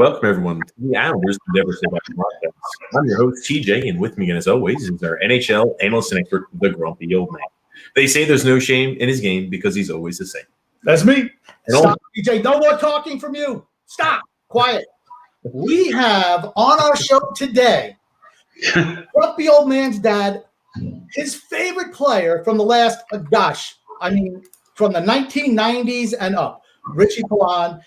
welcome everyone to the Islanders Never Say Bye podcast. I'm your host, TJ, and with me, and as always, is our NHL analyst and expert, the grumpy old man. They say there's no shame in his game because he's always the same. That's me. And Stop, TJ. No more talking from you. Stop. Quiet. We have on our show today, grumpy old man's dad, his favorite player from the last, from the 1990s and up, Rich Pilon.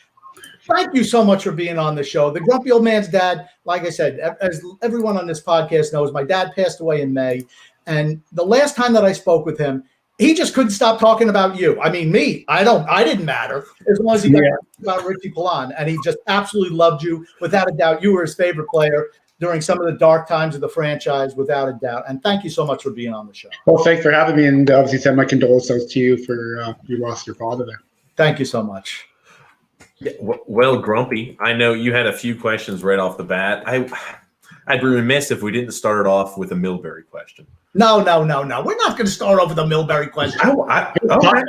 Thank you so much for being on the show. The grumpy old man's dad, like I said, as everyone on this podcast knows, my dad passed away in May. And the last time that I spoke with him, he just couldn't stop talking about you. I mean, me, I didn't matter as long as he got about Richie Pilon. And he just absolutely loved you. Without a doubt, you were his favorite player during some of the dark times of the franchise, without a doubt. And thank you so much for being on the show. Well, thanks for having me, and obviously send my condolences to you for you lost your father there. Thank you so much. Yeah, well, Grumpy, I know you had a few questions right off the bat. I'd be remiss if we didn't start it off with a Milbury question. No. We're not going to start off with a Milbury question.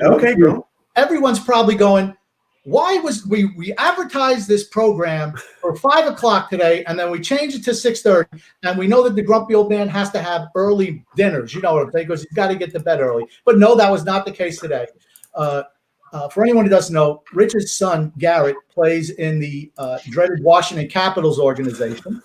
Okay, bro. Everyone's probably going, why was we advertised this program for 5 o'clock today, and then we changed it to 6:30, and we know that the grumpy old man has to have early dinners, because he's got to get to bed early. But no, that was not the case today. For anyone who doesn't know, Rich's son, Garrett, plays in the dreaded Washington Capitals organization,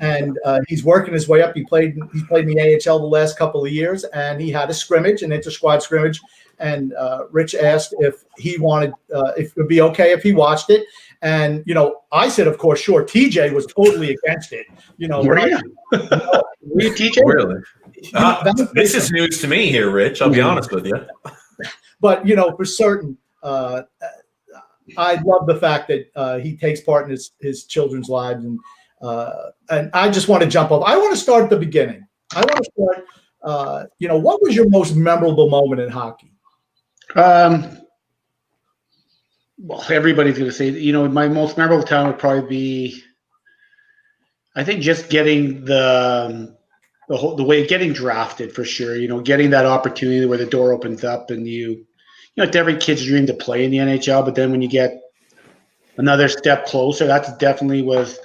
and he's working his way up. He's played in the AHL the last couple of years, and he had a scrimmage, an inter-squad scrimmage, and Rich asked if he wanted, if it would be okay if he watched it. And, I said, of course, sure. TJ was totally against it. Were you TJ? Really? This is news to me here, Rich. I'll be honest with you. But, for certain, I love the fact that he takes part in his children's lives. And I just want to jump off. I want to start at the beginning. I want to start, what was your most memorable moment in hockey? Well, everybody's going to say, my most memorable time would probably be, I think, just getting the way getting drafted for sure. Getting that opportunity where the door opens up and it's every kid's dream to play in the NHL. But then when you get another step closer, that definitely was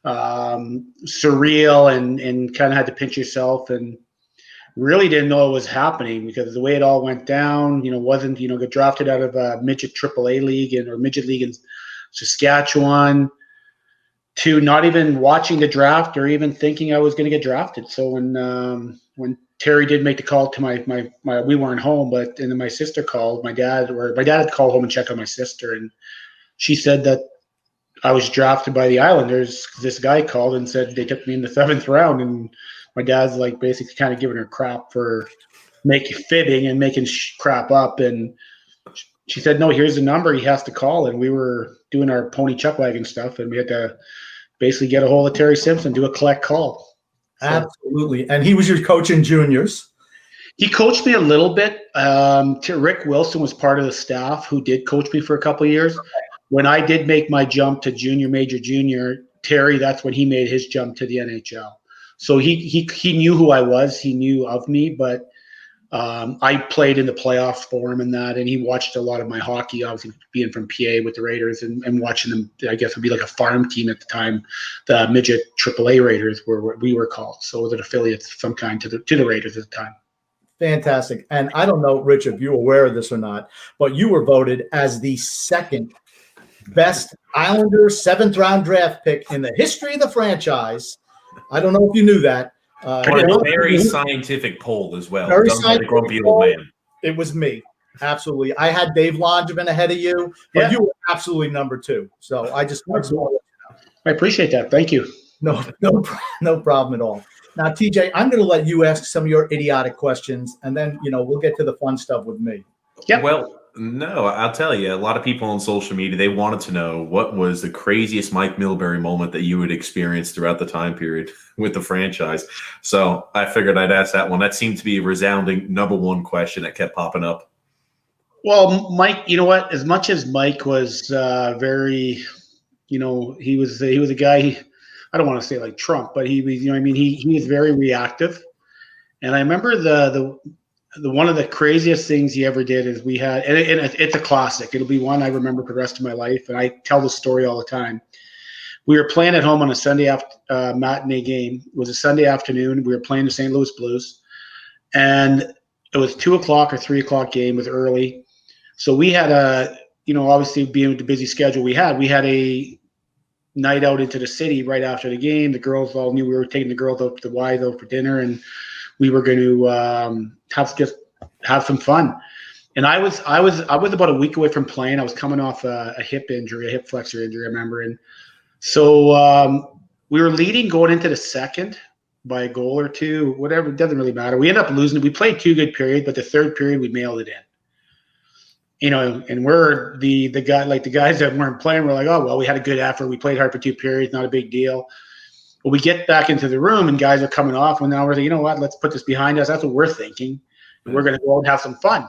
surreal and kind of had to pinch yourself and really didn't know it was happening because the way it all went down, wasn't, got drafted out of a midget AAA league or midget league in Saskatchewan to not even watching the draft or even thinking I was going to get drafted. So when Terry did make the call to my we weren't home, and then my sister called, my dad had called home and checked on my sister, and she said that I was drafted by the Islanders. This guy called and said they took me in the 7th round, and my dad's like basically kind of giving her crap for making crap up. And she said, no, here's the number he has to call. And we were doing our pony chuck wagon stuff, and we had to basically get a hold of Terry Simpson, do a collect call. So, absolutely. And he was your coach in juniors. He coached me a little bit. Rick Wilson was part of the staff who did coach me for a couple of years. Okay. When I did make my jump to major junior, Terry, that's when he made his jump to the NHL. So he knew who I was. He knew of me, but I played in the playoffs for him and that, and he watched a lot of my hockey, obviously being from PA with the Raiders and watching them. I guess it would be like a farm team at the time. The midget AAA Raiders were what we were called. So it was an affiliate of some kind to the Raiders at the time. Fantastic. And I don't know, Rich, if you're aware of this or not, but you were voted as the second best Islander 7th round draft pick in the history of the franchise. I don't know if you knew that. A very scientific poll as well. Very scientific grumpy old man. It was me. Absolutely. I had Dave Langevin ahead of you, but you were absolutely number 2. So I appreciate that. Thank you. No problem at all. Now, TJ, I'm going to let you ask some of your idiotic questions, and then, we'll get to the fun stuff with me. Yeah. Well, no, I'll tell you, a lot of people on social media, they wanted to know what was the craziest Mike Milbury moment that you would experience throughout the time period with the franchise. So I figured I'd ask that one. That seemed to be a resounding number 1 question that kept popping up. Well, Mike, you know what? As much as Mike was very, he was a guy. I don't want to say like Trump, but he was, he was very reactive. And I remember the one of the craziest things he ever did is we had, and it's a classic. It'll be one I remember for the rest of my life, and I tell the story all the time. We were playing at home on a Sunday matinee game. It was a Sunday afternoon. We were playing the St. Louis Blues, and it was 2:00 or 3:00 game. It was early, so we had obviously being with the busy schedule we had a night out into the city right after the game. The girls all knew we were taking the girls out to the Y though for dinner, and we were going to have some fun. And I was about a week away from playing. I was coming off a hip flexor injury, I remember. And so we were leading going into the second by a goal or two, whatever. It doesn't really matter. We ended up losing. We played 2 good periods, but the third period we mailed it in. And we're the guys that weren't playing. We're like, oh well, we had a good effort. We played hard for 2 periods, not a big deal. But we get back into the room and guys are coming off, and now we're like, you know what? Let's put this behind us. That's what we're thinking. We're going to go and have some fun.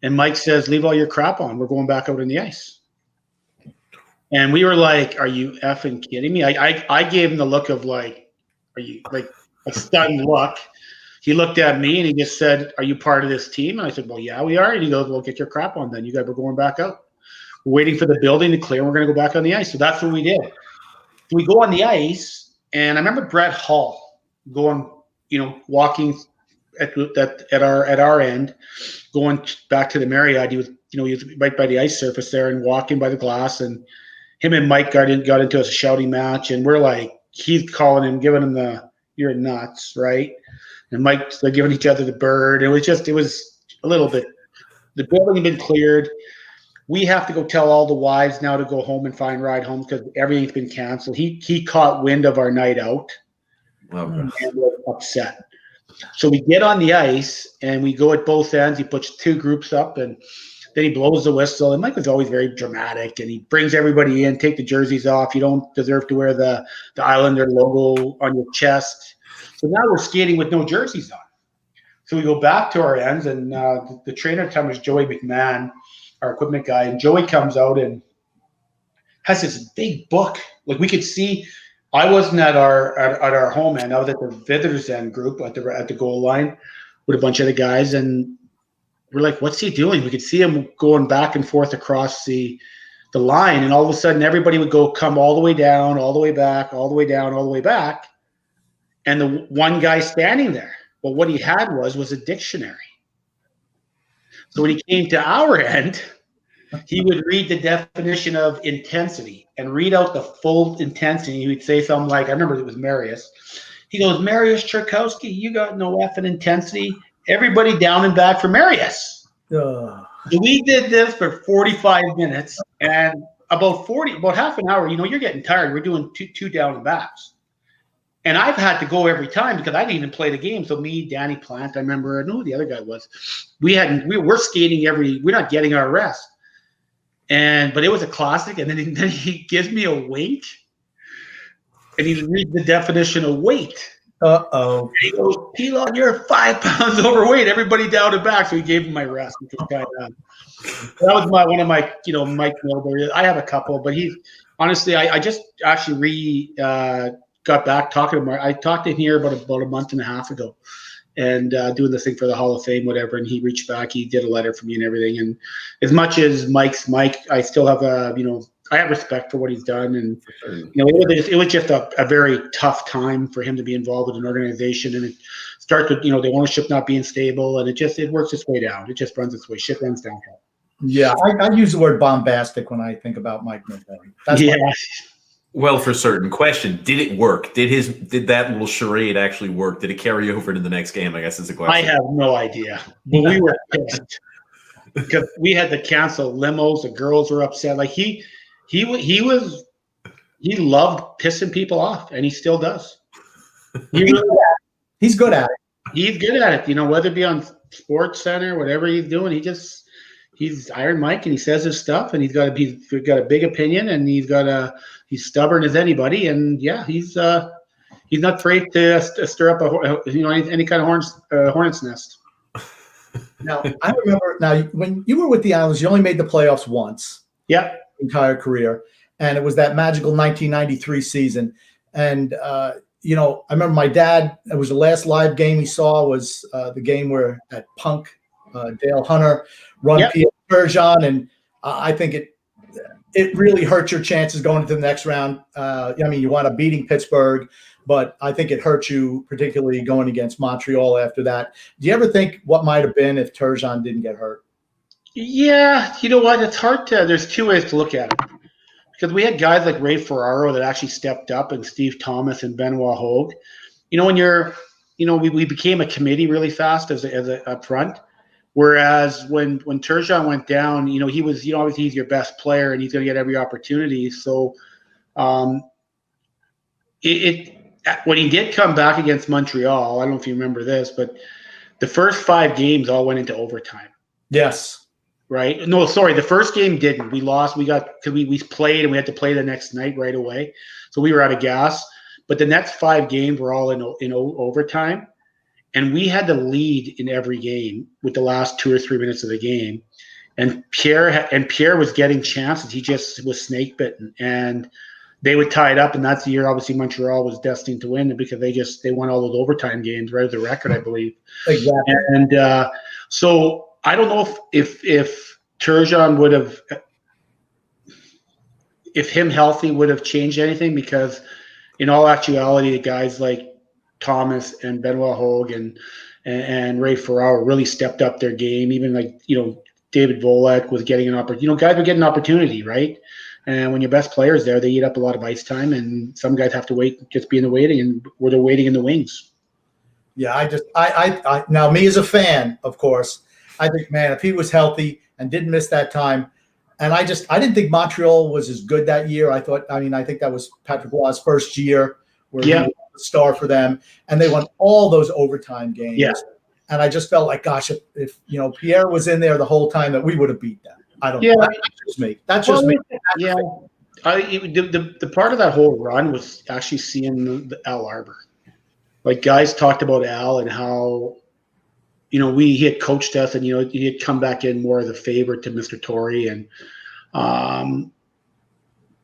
And Mike says, leave all your crap on. We're going back out on the ice. And we were like, are you effing kidding me? I gave him the look of like, are you like a stunned look? He looked at me and he just said, are you part of this team? And I said, well, yeah, we are. And he goes, well, get your crap on then. You guys are going back out. We're waiting for the building to clear. And we're going to go back on the ice. So that's what we did. We go on the ice, and I remember Brett Hall going, walking at our end, going back to the Marriott. He was right by the ice surface there and walking by the glass, and him and Mike got into a shouting match, and we're like, he's calling him, giving him the "you're nuts," right? And Mike's they're giving each other the bird. It was a little bit. The building had been cleared. We have to go tell all the wives now to go home and find ride home because everything's been canceled. He caught wind of our night out and was upset. So we get on the ice and we go at both ends. He puts 2 groups up and then he blows the whistle. And Mike was always very dramatic and he brings everybody in, take the jerseys off. You don't deserve to wear the Islander logo on your chest. So now we're skating with no jerseys on. So we go back to our ends and the trainer at the time was Joey McMahon, our equipment guy, and Joey comes out and has this big book. Like we could see, I wasn't at our home end. I was at the visitors end group at the goal line with a bunch of the guys, and we're like, "What's he doing?" We could see him going back and forth across the line, and all of a sudden, everybody would come all the way down, all the way back, all the way down, all the way back, and the one guy standing there. Well, what he had was a dictionary. So when he came to our end, he would read the definition of intensity and read out the full intensity. He would say something like, I remember it was Marius. He goes, Marius Cherkowski, you got no effing intensity. Everybody down and back for Marius. So we did this for 45 minutes and about half an hour, you're getting tired. We're doing two down and backs. And I've had to go every time because I didn't even play the game. So me, Danny Plant, I remember, I know who the other guy was. We're skating we're not getting our rest. But it was a classic. And then he gives me a wink and he reads the definition of weight. Uh-oh. He goes, Pilon, you're 5 pounds overweight. Everybody down and back. So he gave me my rest. Which was kind of, that was one of my, Mike Milbury. I have a couple, but honestly, I just actually got back talking to him. I talked to him here about a month and a half ago and doing the thing for the Hall of Fame, whatever. And he reached back. He did a letter for me and everything. And as much as Mike's Mike, I still have I have respect for what he's done. And, it was just a very tough time for him to be involved with an organization. And it starts with, the ownership not being stable. And it works its way down. It just runs its way. Shit runs downhill. Yeah. I use the word bombastic when I think about Mike Milbury. That's Well, for certain. Question: did it work? Did that little charade actually work? Did it carry over to the next game? I guess is the question. I have no idea, but we were pissed because we had to cancel limos. The girls were upset. Like he loved pissing people off, and he still does. He's good at it. He's good at it. Whether it be on Sports Center, whatever he's doing, he's Iron Mike, and he says his stuff, and he's got a big opinion, and he's stubborn as anybody, and yeah, he's not afraid to stir up any kind of hornet's nest. Now I remember when you were with the Islanders, you only made the playoffs once. Yeah, entire career, and it was that magical 1993 season. And I remember my dad. It was the last live game he saw was the game where at Punk, Dale Hunter run Pierre Bergeron, and I think it really hurt your chances going into the next round. I mean, you wound up beating Pittsburgh, but I think it hurt you particularly going against Montreal after that. Do you ever think what might have been if Turgeon didn't get hurt? Yeah, you know what? It's hard to. There's two ways to look at it because we had guys like Ray Ferraro that actually stepped up, and Steve Thomas and Benoit Hogue. When we became a committee really fast as a up front. Whereas when Turgeon went down, he was, obviously he's your best player and he's going to get every opportunity. So when he did come back against Montreal, I don't know if you remember this, but the first 5 games all went into overtime. Yes. Right? No, sorry, the first game didn't. We lost. Because we played and we had to play the next night right away. So we were out of gas. But the next 5 games were all in overtime. And we had the lead in every game with the last 2 or 3 minutes of the game. And Pierre was getting chances. He just was snake bitten. And they would tie it up. And that's the year, obviously, Montreal was destined to win because they won all those overtime games, right, as a record, I believe. Exactly. And so I don't know if Turgeon would have – if him healthy would have changed anything, because in all actuality, the guys like Thomas and Benoit Hogue and Ray Ferraro really stepped up their game. Even David Volek was getting an opportunity. Guys were getting an opportunity, right? And when your best player's there, they eat up a lot of ice time, and some guys have to wait, just be in the waiting, and where they're waiting in the wings. Yeah, I now, me as a fan, of course, I think, man, if he was healthy and didn't miss that time, and I didn't think Montreal was as good that year. I think that was Patrick Roy's first year where he was a star for them, and they won all those overtime games. Yeah. And I just felt like, gosh, if Pierre was in there the whole time, that we would have beat them. I don't know. That's just me. That's just me. Yeah. The part of that whole run was actually seeing the Al Arbor. Like, guys talked about Al and how, he had coached us, and he had come back in more as a favorite to Mr. Torrey, and and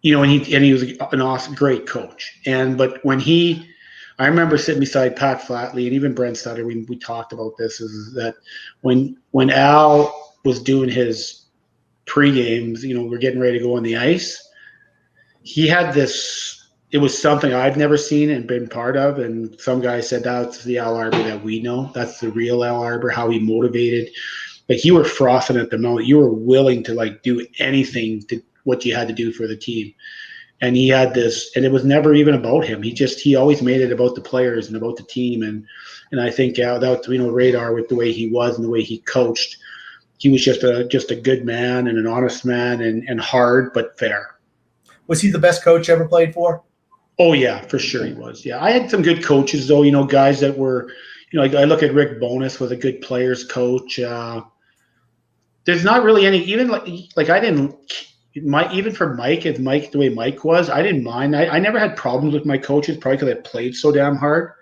he was an awesome, great coach. But when I remember sitting beside Pat Flatley and even Brent Sutter, we talked about this, is that when Al was doing his pre-games, we're getting ready to go on the ice, he had this. It was something I've never seen and been part of, and some guys said that's the Al Arbor that we know. That's the real Al Arbor, how he motivated. Like, you were frothing at the moment. You were willing to do anything to what you had to do for the team. And he had this, and it was never even about him. He always made it about the players and about the team. And I think that Radar, with the way he was and the way he coached, he was just a good man and an honest man and hard but fair. Was he the best coach ever played for? Oh, yeah, for sure he was. Yeah, I had some good coaches, though, guys that were, I look at Rick Bowness was a good players coach. There's not really any, even I didn't, even for Mike, the way Mike was, I didn't mind. I never had problems with my coaches, probably because I played so damn hard.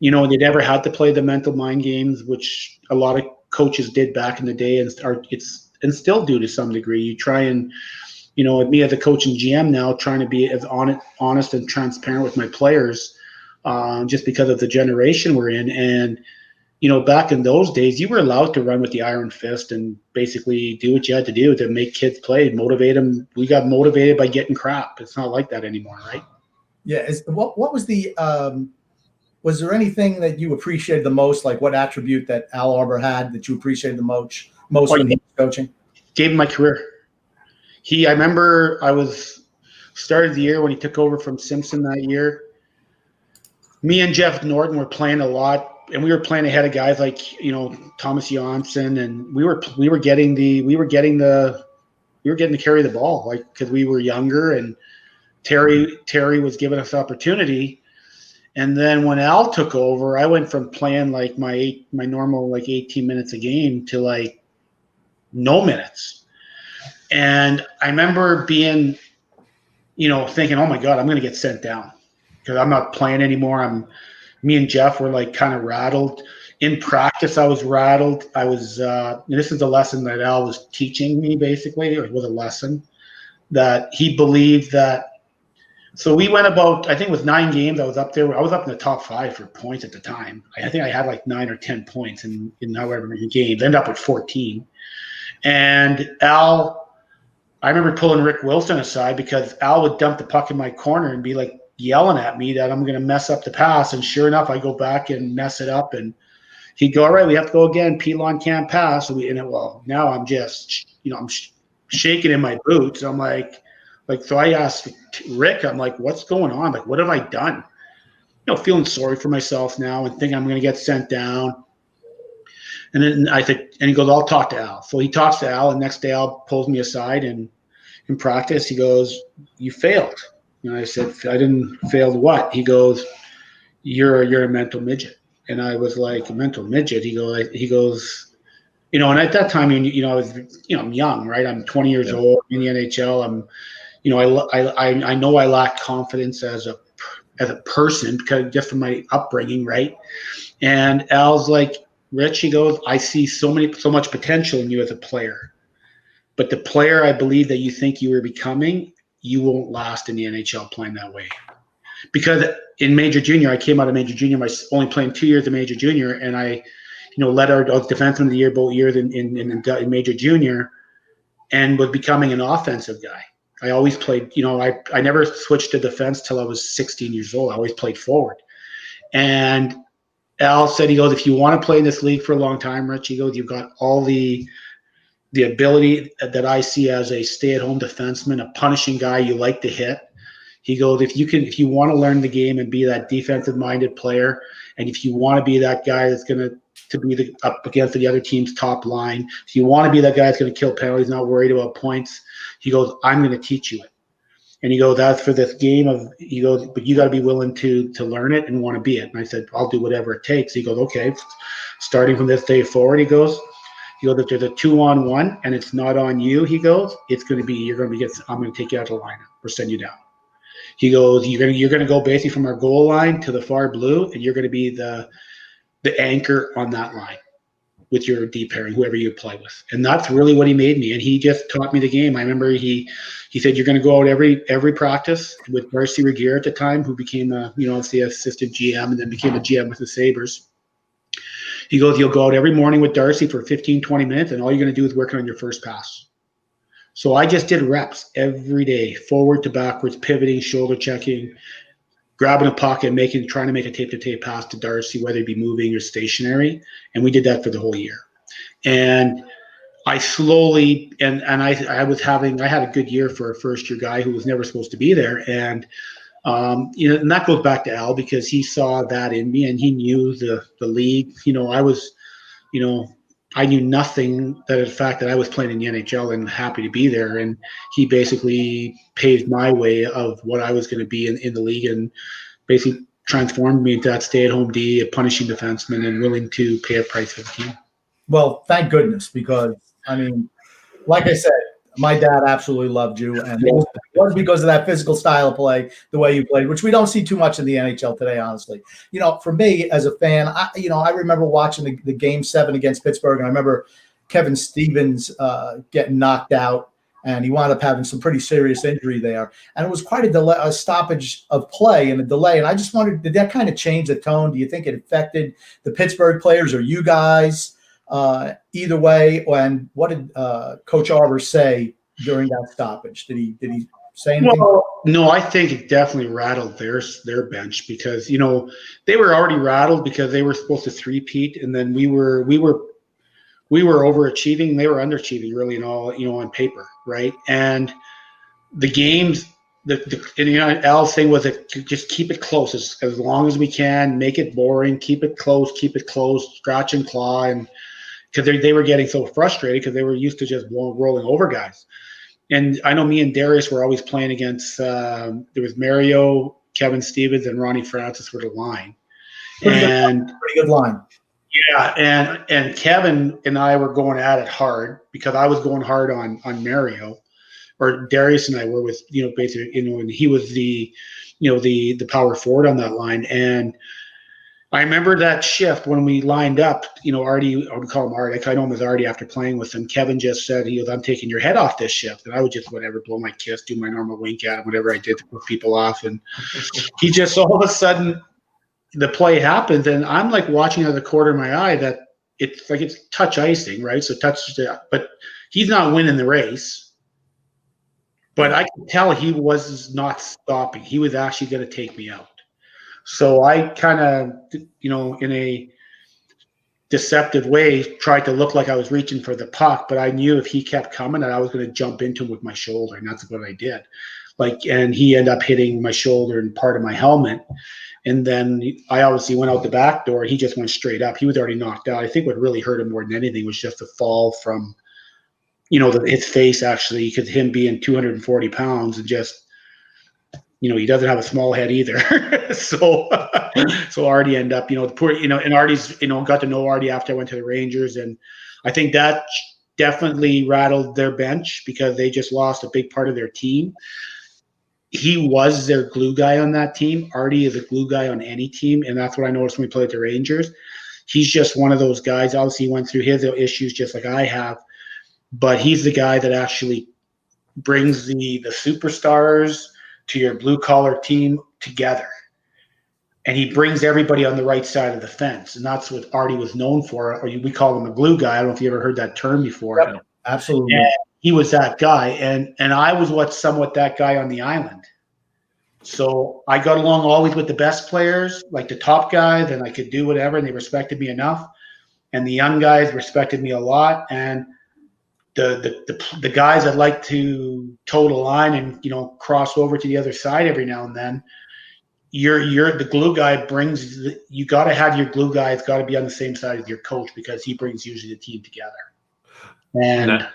They never had to play the mental mind games, which a lot of coaches did back in the day, and still do to some degree. You try and, me as a coach and GM now, trying to be as honest and transparent with my players, just because of the generation we're in. And, back in those days, you were allowed to run with the iron fist and basically do what you had to do to make kids play, motivate them. We got motivated by getting crap. It's not like that anymore, right? Yeah. What was the was there anything that you appreciated the most, like what attribute that Al Arbor had that you appreciated the most when he was coaching? Gave him my career. I remember I was started the year when he took over from Simpson that year. Me and Jeff Norton were playing a lot, and we were playing ahead of guys like Thomas Janssen, and we were getting to carry the ball, because we were younger, and Terry was giving us opportunity. And then when Al took over, I went from playing my normal 18 minutes a game to no minutes. And I remember being, thinking, oh my God, I'm going to get sent down because I'm not playing anymore. Me and Jeff were kind of rattled. In practice, I was rattled. I was, this is a lesson that Al was teaching me, basically, or it was a lesson that he believed that. So we went about, I think it was 9 games. I was up there. I was up in the top 5 for points at the time. I think I had 9 or 10 points in however many games. Ended up with 14. And Al I remember pulling Rick Wilson aside because Al would dump the puck in my corner and be like yelling at me that I'm going to mess up the pass. And sure enough, I go back and mess it up. And he'd go, all right, we have to go again. Pilon can't pass. Well, now I'm just, I'm shaking in my boots. I'm like, so I asked Rick, I'm like, what's going on? Like, what have I done? Feeling sorry for myself now and thinking I'm going to get sent down. And then and he goes, I'll talk to Al. So he talks to Al, and next day Al pulls me aside, and in practice, he goes, you failed. And I said, I didn't fail what? He goes, you're a mental midget. And I was like, a mental midget? He goes, and at that time, I was, I'm young, right? I'm 20 years old in the NHL. I'm, I know I lack confidence as a person because just from my upbringing, right? And Al's like, Rich, he goes, I see so much potential in you as a player, but the player I believe that you think you are becoming, you won't last in the NHL playing that way. Because in Major Junior, I came out of Major Junior, only playing 2 years of Major Junior, and I, led our defenseman of the year both years in Major Junior, and was becoming an offensive guy. I always played, I never switched to defense till I was 16 years old. I always played forward. And Al said, he goes, if you want to play in this league for a long time, Rich, he goes, you've got all the ability that I see as a stay-at-home defenseman, a punishing guy you like to hit. He goes, if you want to learn the game and be that defensive-minded player, and if you want to be that guy that's going to be up against the other team's top line, if you want to be that guy that's going to kill penalties, not worried about points, he goes, I'm going to teach you it. And he goes, that's for this game he goes, but you got to be willing to learn it and want to be it. And I said, I'll do whatever it takes. He goes, okay, starting from this day forward, he goes, if there's a 2-on-1 and it's not on you, he goes, I'm going to take you out of the lineup or send you down. He goes, you're going to go basically from our goal line to the far blue, and you're going to be the anchor on that line with your D pairing, whoever you play with. And that's really what he made me. And he just taught me the game. I remember he said, you're going to go out every practice with Darcy Regier at the time, who became the assistant GM and then became a GM with the Sabres. He goes, you'll go out every morning with Darcy for 15, 20 minutes, and all you're going to do is work on your first pass. So I just did reps every day, forward to backwards, pivoting, shoulder checking, grabbing a puck and trying to make a tape-to-tape pass to Darcy, whether it be moving or stationary. And we did that for the whole year. And I slowly, and I had a good year for a first-year guy who was never supposed to be there. And, and that goes back to Al because he saw that in me and he knew the league. I knew nothing that the fact that I was playing in the NHL and happy to be there. And he basically paved my way of what I was going to be in the league and basically transformed me into that stay-at-home D, a punishing defenseman, and willing to pay a price for the team. Well, thank goodness, because, like I said, my dad absolutely loved you, and it was because of that physical style of play, the way you played, which we don't see too much in the NHL today, honestly. For me as a fan, I remember watching the Game 7 against Pittsburgh, and I remember Kevin Stevens getting knocked out, and he wound up having some pretty serious injury there. And it was quite a stoppage of play and a delay. And I just wondered, did that kind of change the tone? Do you think it affected the Pittsburgh players or you guys? Either way, and what did Coach Arbor say during that stoppage? Did he say anything? Well, no, I think it definitely rattled their bench because they were already rattled because they were supposed to three-peat, and then we were overachieving, they were underachieving really in all on paper, right? And the games. Al's thing was to just keep it close as long as we can, make it boring, keep it close, scratch and claw, and because they were getting so frustrated because they were used to just rolling over guys. And I know me and Darius were always playing against, there was Mario, Kevin Stevens, and Ronnie Francis were the line. Pretty good line. Yeah, and Kevin and I were going at it hard because I was going hard on Mario, or Darius and I were with, basically, and he was the power forward on that line. And I remember that shift when we lined up, Artie, I would call him Artie. I know him as Artie after playing with him. Kevin just said, I'm taking your head off this shift. And I would just, blow my kiss, do my normal wink at him, whatever I did to put people off. And he just, all of a sudden, the play happens. And I'm like watching out of the corner of my eye that it's like it's touch icing, right? So but he's not winning the race. But I could tell he was not stopping. He was actually going to take me out. So I kind of, in a deceptive way, tried to look like I was reaching for the puck, but I knew if he kept coming, that I was going to jump into him with my shoulder, and that's what I did. And he ended up hitting my shoulder and part of my helmet. And then I obviously went out the back door. He just went straight up. He was already knocked out. I think what really hurt him more than anything was just the fall from, his face, actually, because him being 240 pounds and just, he doesn't have a small head either. so Artie ended up, and Artie's, got to know Artie after I went to the Rangers. And I think that definitely rattled their bench because they just lost a big part of their team. He was their glue guy on that team. Artie is a glue guy on any team, and that's what I noticed when we played the Rangers. He's just one of those guys. Obviously, he went through his issues just like I have, but he's the guy that actually brings the superstars to your blue-collar team together. And he brings everybody on the right side of the fence, and that's what Artie was known for. Or we call him a glue guy. I don't know if you ever heard that term before. Yep, absolutely. And he was that guy, and I was somewhat that guy on the island. So I got along always with the best players, like the top guys, and I could do whatever, and they respected me enough. And the young guys respected me a lot, and the guys that like to toe the line and cross over to the other side every now and then. You're the glue guy brings. You got to have your glue guy. It's got to be on the same side as your coach because he brings usually the team together. And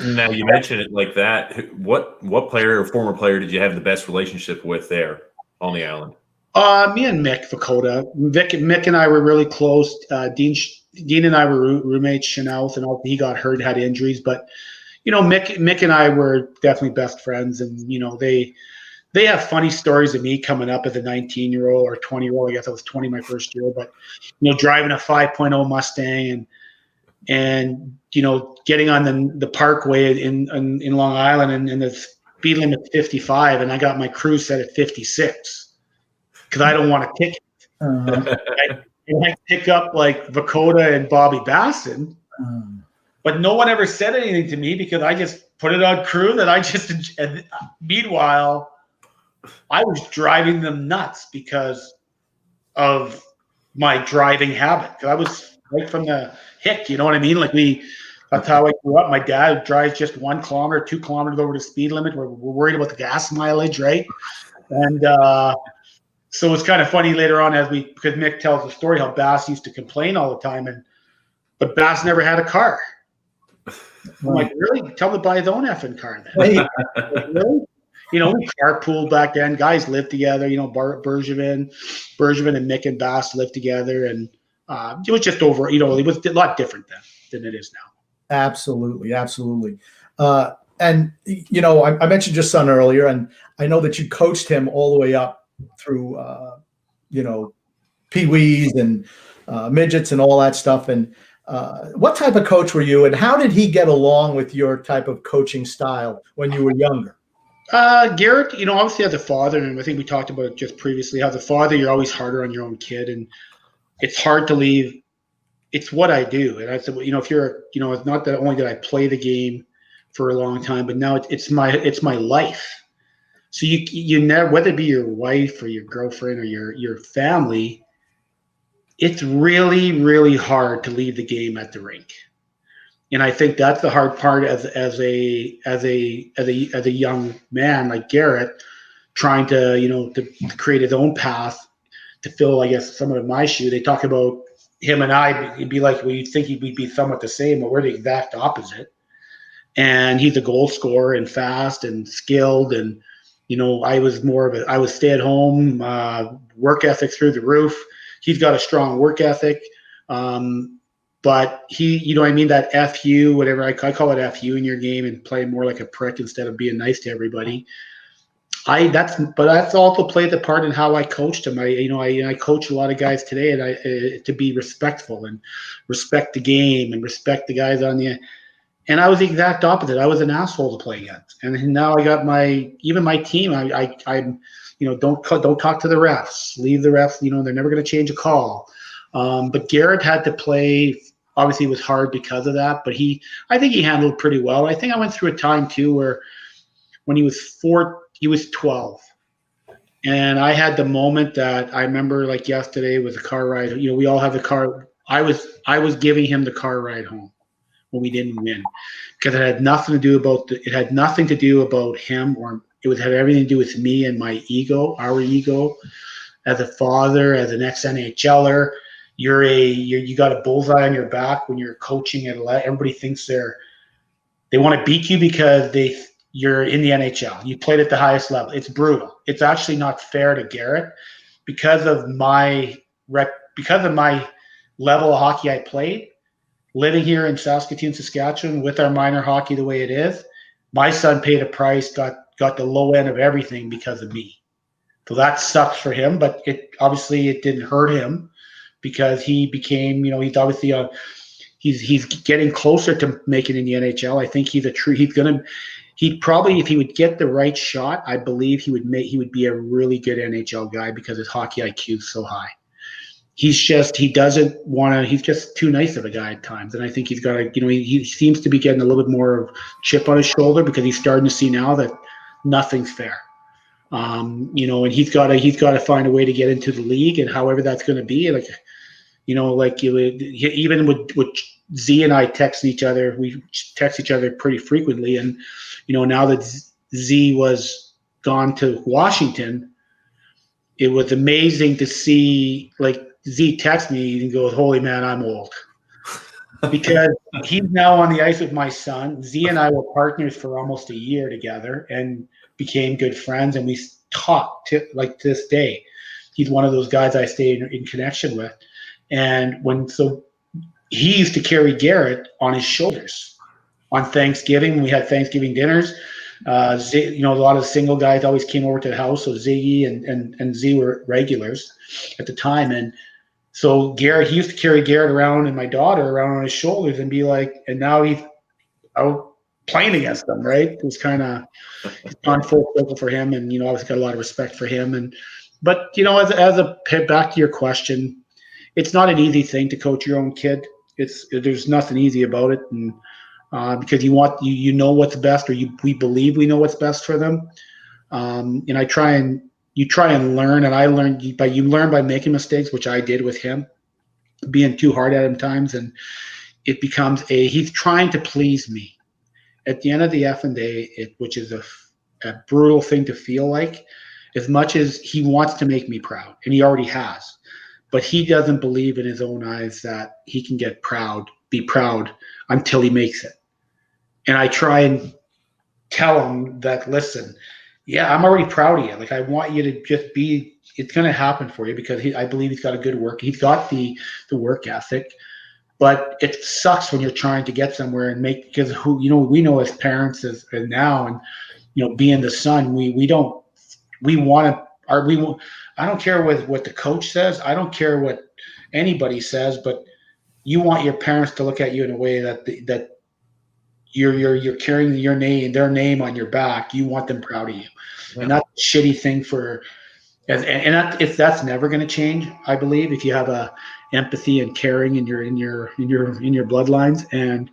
now you mentioned it like that. What player or former player did you have the best relationship with there on the island? Me and Mick Vakota. Mick and I were really close. Dean and I were roommates. Chanel, and he got hurt, had injuries, but Mick and I were definitely best friends, and they have funny stories of me coming up as a 19-year-old or 20-year-old. I guess I was 20 my first year, but driving a 5.0 Mustang and getting on the parkway in Long Island, and the speed limit 55, and I got my cruise set at 56 because I don't want a ticket. I pick up like Vakota and Bobby Basson, but no one ever said anything to me because I just put it on cruise, and meanwhile, I was driving them nuts because of my driving habit. I was right from the hick, you know what I mean? That's how I grew up. My dad drives just 1 kilometer, 2 kilometers over the speed limit. We're worried about the gas mileage, right? And so it's kind of funny later on because Mick tells the story how Bass used to complain all the time, but Bass never had a car. I'm like, really? Tell him to buy his own effing car then. Like, really? We carpooled back then. Guys lived together. Bergevin and Mick and Bass lived together, and it was just over. It was a lot different then than it is now. Absolutely, absolutely. And I mentioned your son earlier, and I know that you coached him all the way up through pee-wees and midgets and all that stuff. And what type of coach were you, and how did he get along with your type of coaching style when you were younger? Garrett, obviously as a father, and I think we talked about it just previously, as a father, you're always harder on your own kid, and it's hard to leave. It's what I do. And I said, if you're, it's not that only did I play the game for a long time, but now it's my life. So you never, whether it be your wife or your girlfriend or your family, it's really, really hard to leave the game at the rink. And I think that's the hard part as a young man like Garrett, trying to to create his own path to fill, I guess, some of my shoe. They talk about him and I. It'd be like we think we'd be somewhat the same, but we're the exact opposite. And he's a goal scorer and fast and skilled, and I was I was stay at home, work ethic through the roof. He's got a strong work ethic. But he, that FU, whatever I call it FU in your game, and play more like a prick instead of being nice to everybody. That's also played the part in how I coached him. I coach a lot of guys today, and to be respectful and respect the game and respect the guys on the. And I was the exact opposite. I was an asshole to play against. And now I got my team. I'm don't talk to the refs. Leave the refs. They're never going to change a call. But Garrett had to play. Obviously, it was hard because of that. But I think he handled pretty well. I think I went through a time too where when he was 12. And I had the moment that I remember like yesterday with the car ride. We all have the car. I was giving him the car ride home when we didn't win, because it had nothing to do about him, or it had everything to do with me and my ego, our ego, as a father, as an ex-NHLer. You got a bullseye on your back when you're coaching at everybody thinks they want to beat you because you're in the NHL. You played at the highest level. It's brutal. It's actually not fair to Garrett because of my level of hockey I played. Living here in Saskatoon, Saskatchewan, with our minor hockey the way it is, my son paid a price, got the low end of everything because of me. So that sucks for him, but it didn't hurt him because he became, he's obviously he's getting closer to making in the NHL. I think he'd probably, if he would get the right shot, I believe he would be a really good NHL guy because his hockey IQ is so high. He's just too nice of a guy at times. And I think he's got he seems to be getting a little bit more chip on his shoulder because he's starting to see now that nothing's fair. And he's got to find a way to get into the league, and however that's going to be, even with Z and I text each other, we text each other pretty frequently. And, now that Z was gone to Washington, it was amazing to see, like, Z text me and goes, "Holy man, I'm old." Because he's now on the ice with my son. Z and I were partners for almost a year together and became good friends, and we talk to this day. He's one of those guys I stay in connection with. And he used to carry Garrett on his shoulders on Thanksgiving. When we had Thanksgiving dinners, a lot of single guys always came over to the house. So Ziggy and Z were regulars at the time. And so he used to carry Garrett around and my daughter around on his shoulders and be like, and now he's out playing against them, right? It was kind of gone full circle for him. And, I always got a lot of respect for him. But back to your question, it's not an easy thing to coach your own kid. There's nothing easy about it, and because you know what's best, or we believe we know what's best for them. And you try and learn, and I learned you learn by making mistakes, which I did with him, being too hard at him times, and it becomes he's trying to please me. At the end of the effing day, which is a brutal thing to feel like, as much as he wants to make me proud, and he already has. But he doesn't believe in his own eyes that he can be proud until he makes it. And I try and tell him that, listen, yeah, I'm already proud of you. Like, I want you to just it's going to happen for you because I believe he's got a good work. He's got the work ethic, but it sucks when you're trying to get somewhere and because we know as parents and now, and, being the son, I don't care what the coach says. I don't care what anybody says, but you want your parents to look at you in a way that you're carrying their name on your back. You want them proud of you, and that's a shitty thing that's never going to change. I believe if you have a empathy and caring in your bloodlines, and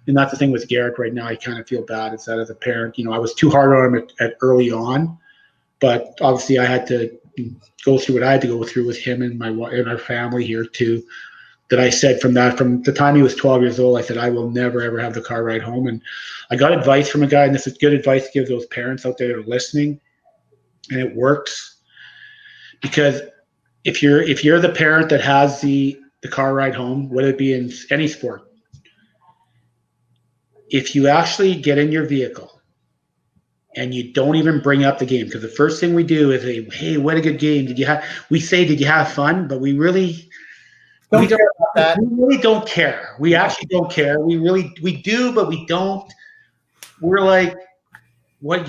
that's the thing with Garrett right now. I kind of feel bad. It's that as a parent, I was too hard on him at early on, but obviously I had to go through what I had to go through with him and our family here too. That I said from the time he was 12 years old, I said, I will never ever have the car ride home. And I got advice from a guy, and this is good advice to give those parents out there that are listening, and it works. Because if you're the parent that has the car ride home, whether it be in any sport, if you actually get in your vehicle and you don't even bring up the game, because the first thing we do is say, "Hey, what a good game! Did you have fun?" But we really we really don't care. We actually don't care. We do, but we don't. We're like, what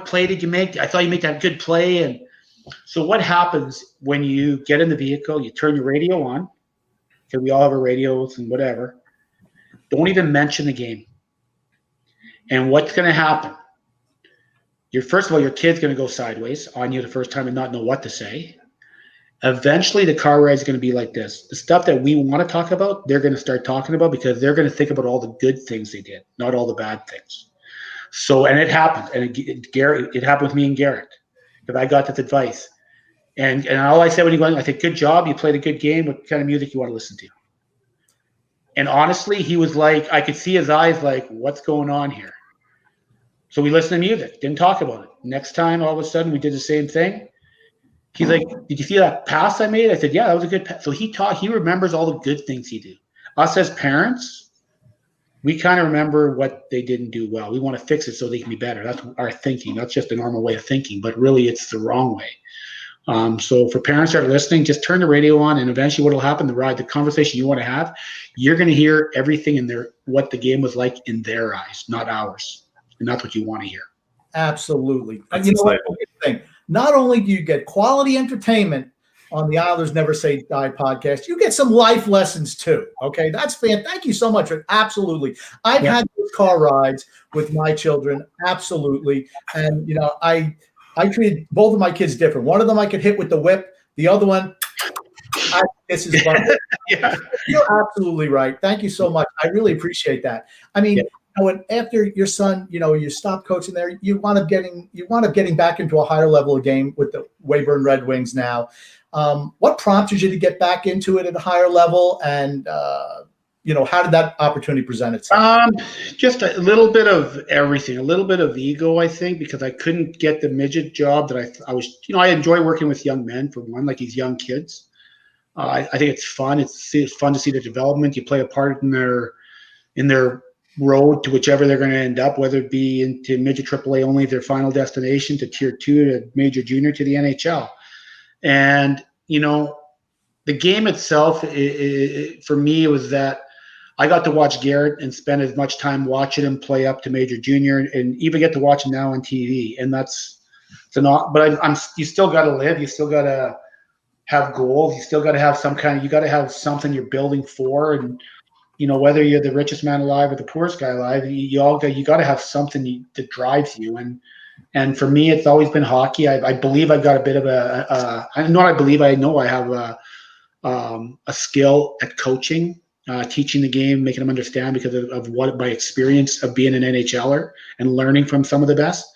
play did you make? I thought you made that good play. And so what happens when you get in the vehicle? You turn your radio on. Okay, we all have our radios and whatever. Don't even mention the game. And what's going to happen? First of all, your kid's going to go sideways on you the first time and not know what to say. Eventually, the car ride is going to be like this. The stuff that we want to talk about, they're going to start talking about because they're going to think about all the good things they did, not all the bad things. So, and it happened, and it happened with me and Garrett, because I got this advice. And all I said when he went, I said, good job, you played a good game. What kind of music you want to listen to? And honestly, he was like, I could see his eyes like, what's going on here? So we listened to music, didn't talk about it. Next time, all of a sudden, we did the same thing. He's like, did you see that pass I made? I said, yeah, that was a good pass. So he remembers all the good things he did. Us as parents, we kind of remember what they didn't do well. We want to fix it so they can be better. That's our thinking. That's just a normal way of thinking, but really it's the wrong way. So for parents that are listening, just turn the radio on, and eventually what will happen, the conversation you want to have, you're going to hear everything in there, what the game was like in their eyes, not ours. And that's what you want to hear. Absolutely. And you know what? Thing. Not only do you get quality entertainment on the Islanders Never Say Die podcast, you get some life lessons too. Okay, that's fantastic. Thank you so much. Absolutely. I've had those car rides with my children. Absolutely. And, you know, I treated both of my kids different. One of them I could hit with the whip. The other one, this is fun. Yeah. You're absolutely right. Thank you so much. I really appreciate that. I mean, you know, after your son, you know, you stop coaching there, you wind up getting back into a higher level of game with the Weyburn Red Wings now. What prompted you to get back into it at a higher level, and you know, how did that opportunity present itself? Just a little bit of everything, a little bit of ego, I think, because I couldn't get the midget job that I was, you know, I enjoy working with young men, for one, like these young kids. I think it's fun. It's fun to see their development. You play a part in their road to whichever they're going to end up, whether it be into midget AAA only, their final destination, to tier 2, to major junior, to the NHL. And, you know, the game itself, for me, it was that I got to watch Garrett and spend as much time watching him play up to major junior, and even get to watch him now on TV. And you still got to live. You still got to have goals. You still got to have you got to have something you're building for. And, you know, whether you're the richest man alive or the poorest guy alive, you got to have something that drives you. And for me, it's always been hockey. I believe I've got a bit of I know I have a skill at coaching, teaching the game, making them understand, because of what my experience of being an NHLer and learning from some of the best.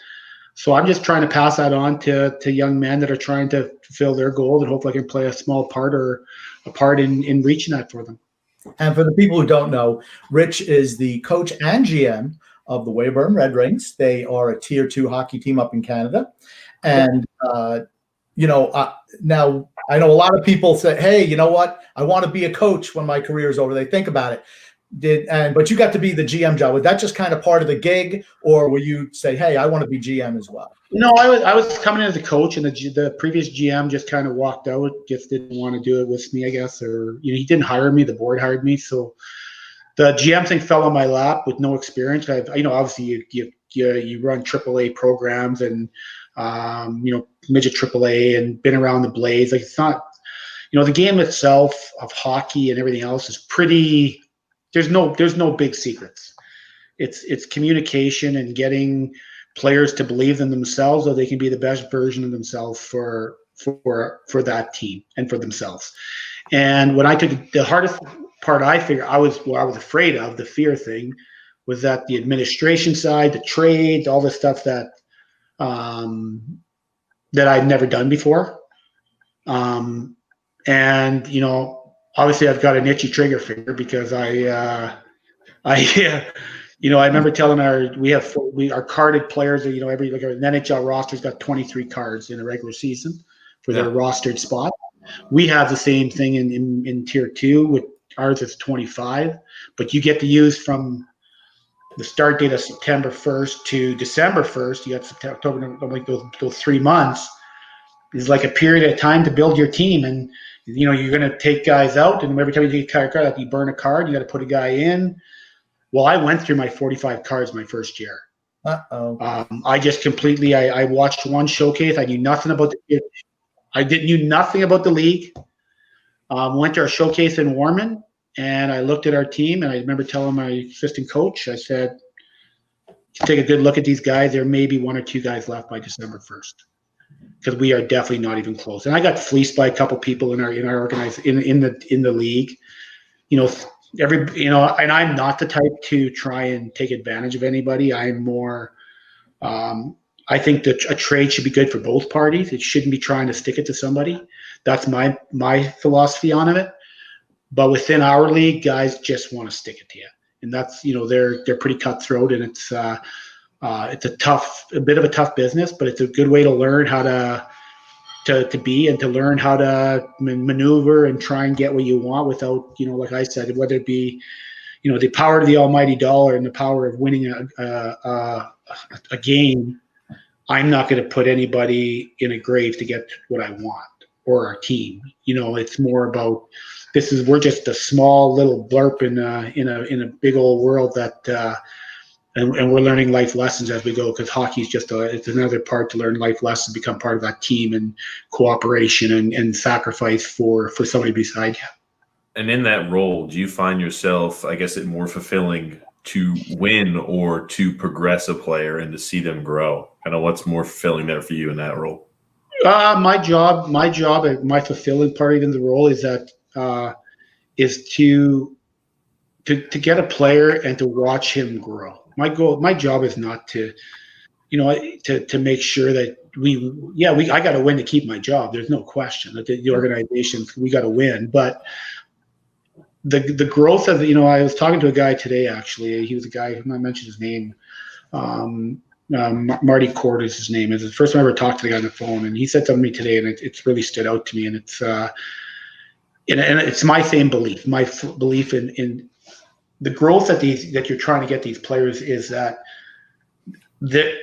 So I'm just trying to pass that on to young men that are trying to fulfill their goals, and hopefully I can play a small part or a part in reaching that for them. And for the people who don't know, Rich is the coach and GM of the Weyburn Red Wings. They are a tier 2 hockey team up in Canada. And, you know, now I know a lot of people say, hey, you know what? I want to be a coach when my career is over. They think about it. But you got to be the GM job. Was that just kind of part of the gig, or will you say, hey, I want to be GM as well? No, I was coming in as a coach, and the previous GM just kind of walked out, just didn't want to do it with me, I guess, or, you know, he didn't hire me. The board hired me, so the GM thing fell on my lap with no experience. You know, obviously you run AAA programs and you know, midget AAA, and been around the blades. Like, it's not, you know, the game itself of hockey and everything else is pretty. There's no big secrets. It's communication and getting players to believe in themselves, so they can be the best version of themselves for that team and for themselves. And when I took the hardest part, I figured I was afraid of, the fear thing, was that the administration side, the trade, all the stuff that I'd never done before. And, you know, obviously I've got an itchy trigger finger, because you know, I remember telling our carded players, you know, an NHL roster's got 23 cards in a regular season for their rostered spot. We have the same thing in tier 2, with ours is 25, but you get to use from the start date of September 1st to December 1st. You got September, October, like those 3 months is like a period of time to build your team. And, you know, you're going to take guys out, and every time you take a card, you burn a card, you got to put a guy in. Well, I went through my 45 cards my first year. I just completely, I watched one showcase. I knew nothing about knew nothing about the league. Went to our showcase in Warman, and I looked at our team, and I remember telling my assistant coach, I said, take a good look at these guys. There may be 1 or 2 guys left by December 1st, because we are definitely not even close. And I got fleeced by a couple people in our in the league. You know, and I'm not the type to try and take advantage of anybody. I'm more I think that a trade should be good for both parties. It shouldn't be trying to stick it to somebody. That's my philosophy on it. But within our league, guys just want to stick it to you, and that's they're pretty cutthroat, and it's a bit of a tough business, but it's a good way to learn how to be and to learn how to maneuver and try and get what you want without, like I said, whether it be, the power of the almighty dollar and the power of winning a game. I'm not going to put anybody in a grave to get what I want or our team. It's more about we're just a small little blurb in a big old world that. And we're learning life lessons as we go, because hockey is it's another part to learn life lessons, become part of that team and cooperation and sacrifice for somebody beside you. And in that role, do you find yourself, I guess, it more fulfilling to win or to progress a player and to see them grow? Kind of what's more fulfilling there for you in that role? My job, my fulfilling part in the role is to get a player and to watch him grow. My job is not to make sure that I got to win to keep my job. There's no question that the organization, we got to win, but the growth of I was talking to a guy today, actually. He was a guy, I mentioned his name. Marty Cord is his name. It's the first time I ever talked to the guy on the phone, and he said something to me today, and it's really stood out to me. And it's and it's my same belief. My belief in the growth that you're trying to get these players is that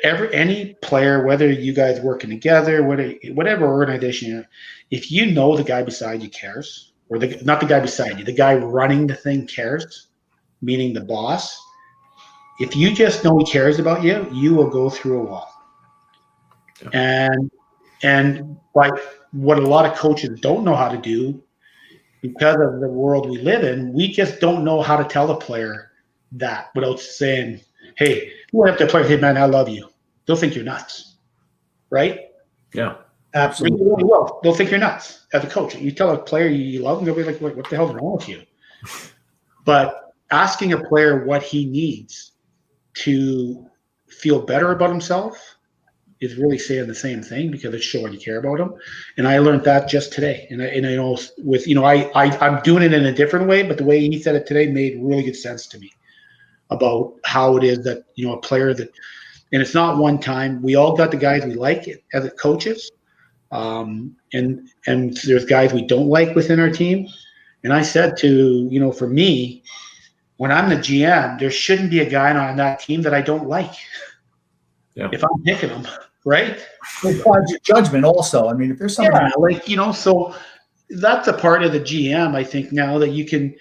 any player, whether you guys working together, whatever organization, if you know the guy beside you cares, or not the guy beside you, the guy running the thing cares, meaning the boss. If you just know he cares about you, you will go through a wall. Yeah. And like what a lot of coaches don't know how to do, because of the world we live in, we just don't know how to tell the player that without saying, hey, you went up to the player, hey, man, I love you. They'll think you're nuts, right? Yeah, absolutely. Really well, they'll think you're nuts as a coach. You tell a player you love them, they'll be like, what the hell's wrong with you? But asking a player what he needs to feel better about himself is really saying the same thing, because it's showing you care about him. And I learned that just today. And I know with, I'm doing it in a different way, but the way he said it today made really good sense to me about how it is that, a player that, and it's not one time. We all got the guys we like as coaches. And there's guys we don't like within our team. And I said to, for me, when I'm the GM, there shouldn't be a guy on that team that I don't like. Yeah. If I'm picking them, right? It requires your judgment also. I mean, if there's somebody so that's a part of the GM, I think, now that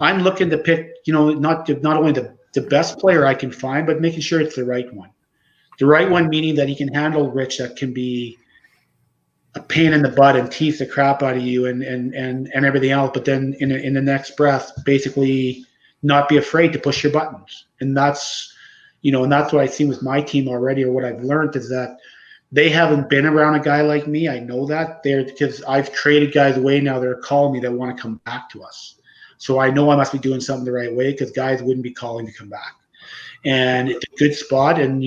I'm looking to pick, not only the best player I can find, but making sure it's the right one. The right one meaning that he can handle Rich, that can be a pain in the butt and tease the crap out of you and everything else, but then in the next breath, basically not be afraid to push your buttons. And that's what I see with my team already, or what I've learned is that they haven't been around a guy like me. I know that because I've traded guys away now that are calling me that want to come back to us. So I know I must be doing something the right way, because guys wouldn't be calling to come back. And it's a good spot. And,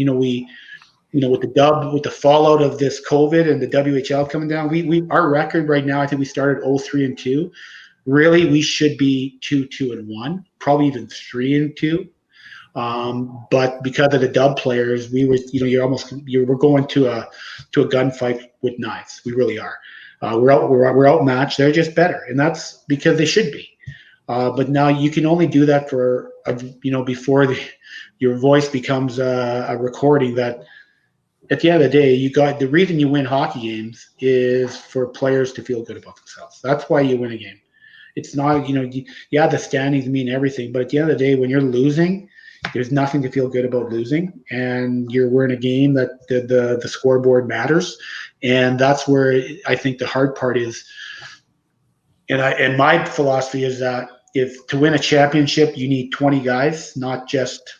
with the fallout of this COVID and the WHL coming down, our record right now, I think we started 0-3-2. Really, we should be 2-2-1, probably even 3-2. But because of the dub players, we were, we're going to a gunfight with knives. We really are. We're outmatched. They're just better, and that's because they should be. But now you can only do that for before your voice becomes a recording. That at the end of the day, the reason you win hockey games is for players to feel good about themselves. That's why you win a game. It's not, the standings mean everything, but at the end of the day, when you're losing, there's nothing to feel good about losing, and we're in a game that the scoreboard matters, and that's where I think the hard part is. And my philosophy is that if to win a championship, you need 20 guys, not just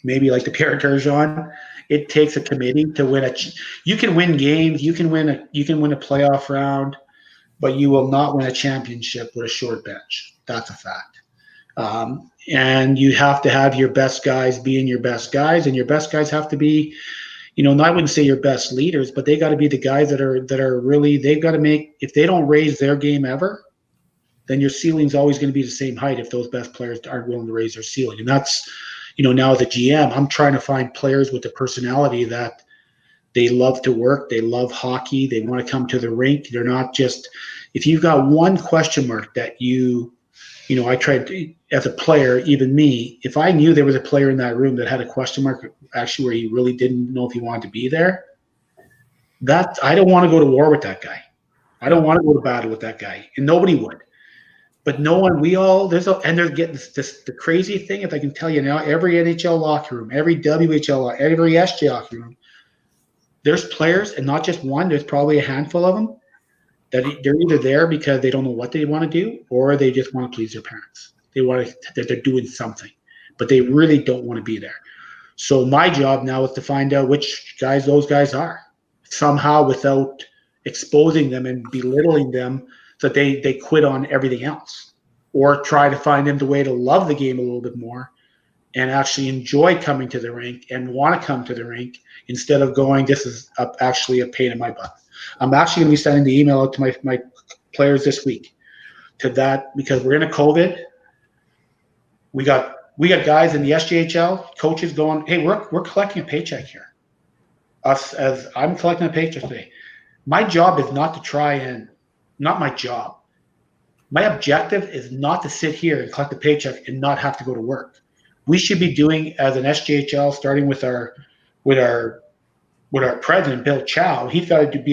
maybe like the Pierre Turgeon. It takes a committee to win you can win games, you can win a playoff round, but you will not win a championship with a short bench. That's a fact. And you have to have your best guys being your best guys, and your best guys have to be, I wouldn't say your best leaders, but they got to be the guys that are really, they've got to make, if they don't raise their game ever, then your ceiling's always going to be the same height if those best players aren't willing to raise their ceiling. And that's, now as a GM, I'm trying to find players with the personality that they love to work, they love hockey, they want to come to the rink. They're not just, if you've got one question mark that I tried to, as a player, even me, if I knew there was a player in that room that had a question mark actually where he really didn't know if he wanted to be there, that I don't want to go to war with that guy. I don't want to go to battle with that guy, and nobody would. But no one, and they're getting this, the crazy thing, if I can tell you now, every NHL locker room, every WHL, every SJ locker room, there's players, and not just one, there's probably a handful of them, that they're either there because they don't know what they want to do, or they just want to please their parents. That they're doing something, but they really don't want to be there. So my job now is to find out which guys those guys are, somehow, without exposing them and belittling them, so that they quit on everything else, or try to find them the way to love the game a little bit more and actually enjoy coming to the rink and want to come to the rink, instead of going, this is actually a pain in my butt. I'm actually going to be sending the email out to my players this week to that, because we're in a COVID. We got guys in the SJHL, coaches going, hey, we're collecting a paycheck here. Us, as I'm collecting a paycheck today. My job is not to try and, not my job. My objective is not to sit here and collect a paycheck and not have to go to work. We should be doing, as an SJHL, starting with our president, Bill Chow, he's got to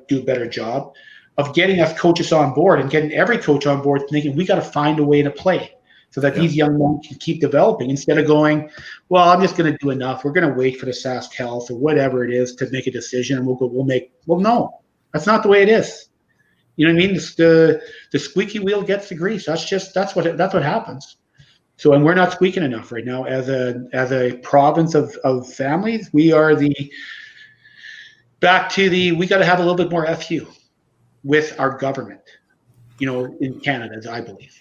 do a better job of getting us coaches on board and getting every coach on board, thinking we got to find a way to play so that these young men can keep developing, instead of going, well, I'm just going to do enough. We're going to wait for the Sask Health or whatever it is to make a decision, and no, that's not the way it is. You know what I mean? The squeaky wheel gets the grease. That's what happens. So, and we're not squeaking enough right now as a province of families. We are we got to have a little bit more FU with our government, in Canada, as I believe.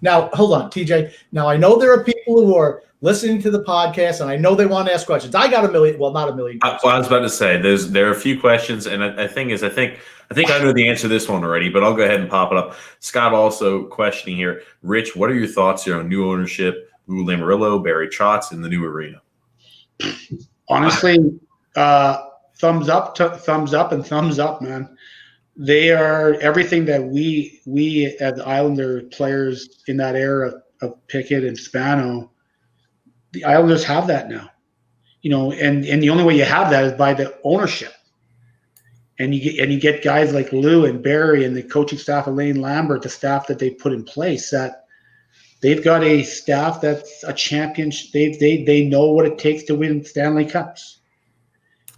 Now, hold on, TJ. Now, I know there are people who are listening to the podcast, and I know they want to ask questions. I got a million. Well, not a million. Well, I was about to say there are a few questions, and I think I know the answer to this one already, but I'll go ahead and pop it up. Scott also questioning here, Rich, what are your thoughts here on new ownership, Lou Lamoriello, Barry Trotz, in the new arena? Honestly, thumbs up, and thumbs up, man. They are everything that we as Islander players in that era of Pickett and Spano. The Islanders have that now, and the only way you have that is by the ownership. And you get guys like Lou and Barry and the coaching staff of Lane Lambert, the staff that they put in place, that they've got a staff that's a champion. They know what it takes to win Stanley Cups.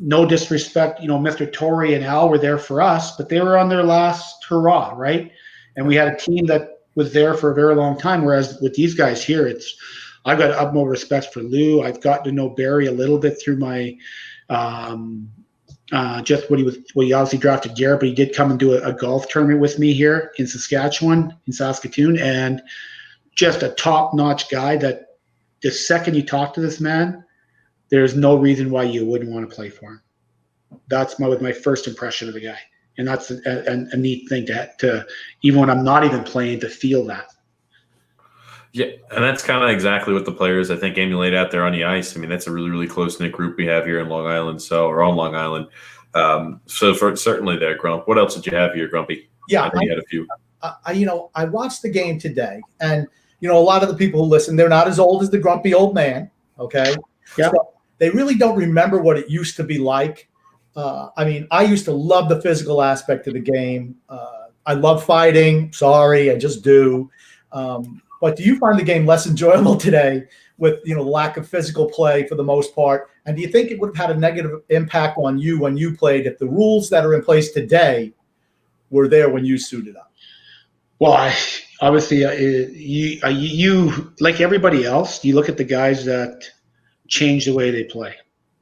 No disrespect, Mr. Torrey and Al were there for us, but they were on their last hurrah, right? And we had a team that was there for a very long time. Whereas with these guys here, I've got utmost respect for Lou. I've gotten to know Barry a little bit through my just when he obviously drafted Garrett, but he did come and do a golf tournament with me here in Saskatchewan, in Saskatoon, and just a top-notch guy that the second you talk to this man, there's no reason why you wouldn't want to play for him. That's my first impression of the guy. And that's a neat thing to even when I'm not even playing, to feel that. Yeah, and that's kind of exactly what the players, I think, emulate out there on the ice. I mean, that's a really, really close-knit group we have here in Long Island, or on Long Island. So for certainly there, Grump. What else did you have here, Grumpy? Yeah, I think you had a few. I watched the game today, and a lot of the people who listen, they're not as old as the grumpy old man. Okay, yeah, so they really don't remember what it used to be like. I used to love the physical aspect of the game. I love fighting. Sorry, I just do. But do you find the game less enjoyable today with lack of physical play for the most part? And do you think it would have had a negative impact on you when you played if the rules that are in place today were there when you suited up? Well, obviously, you like everybody else, you look at the guys that change the way they play.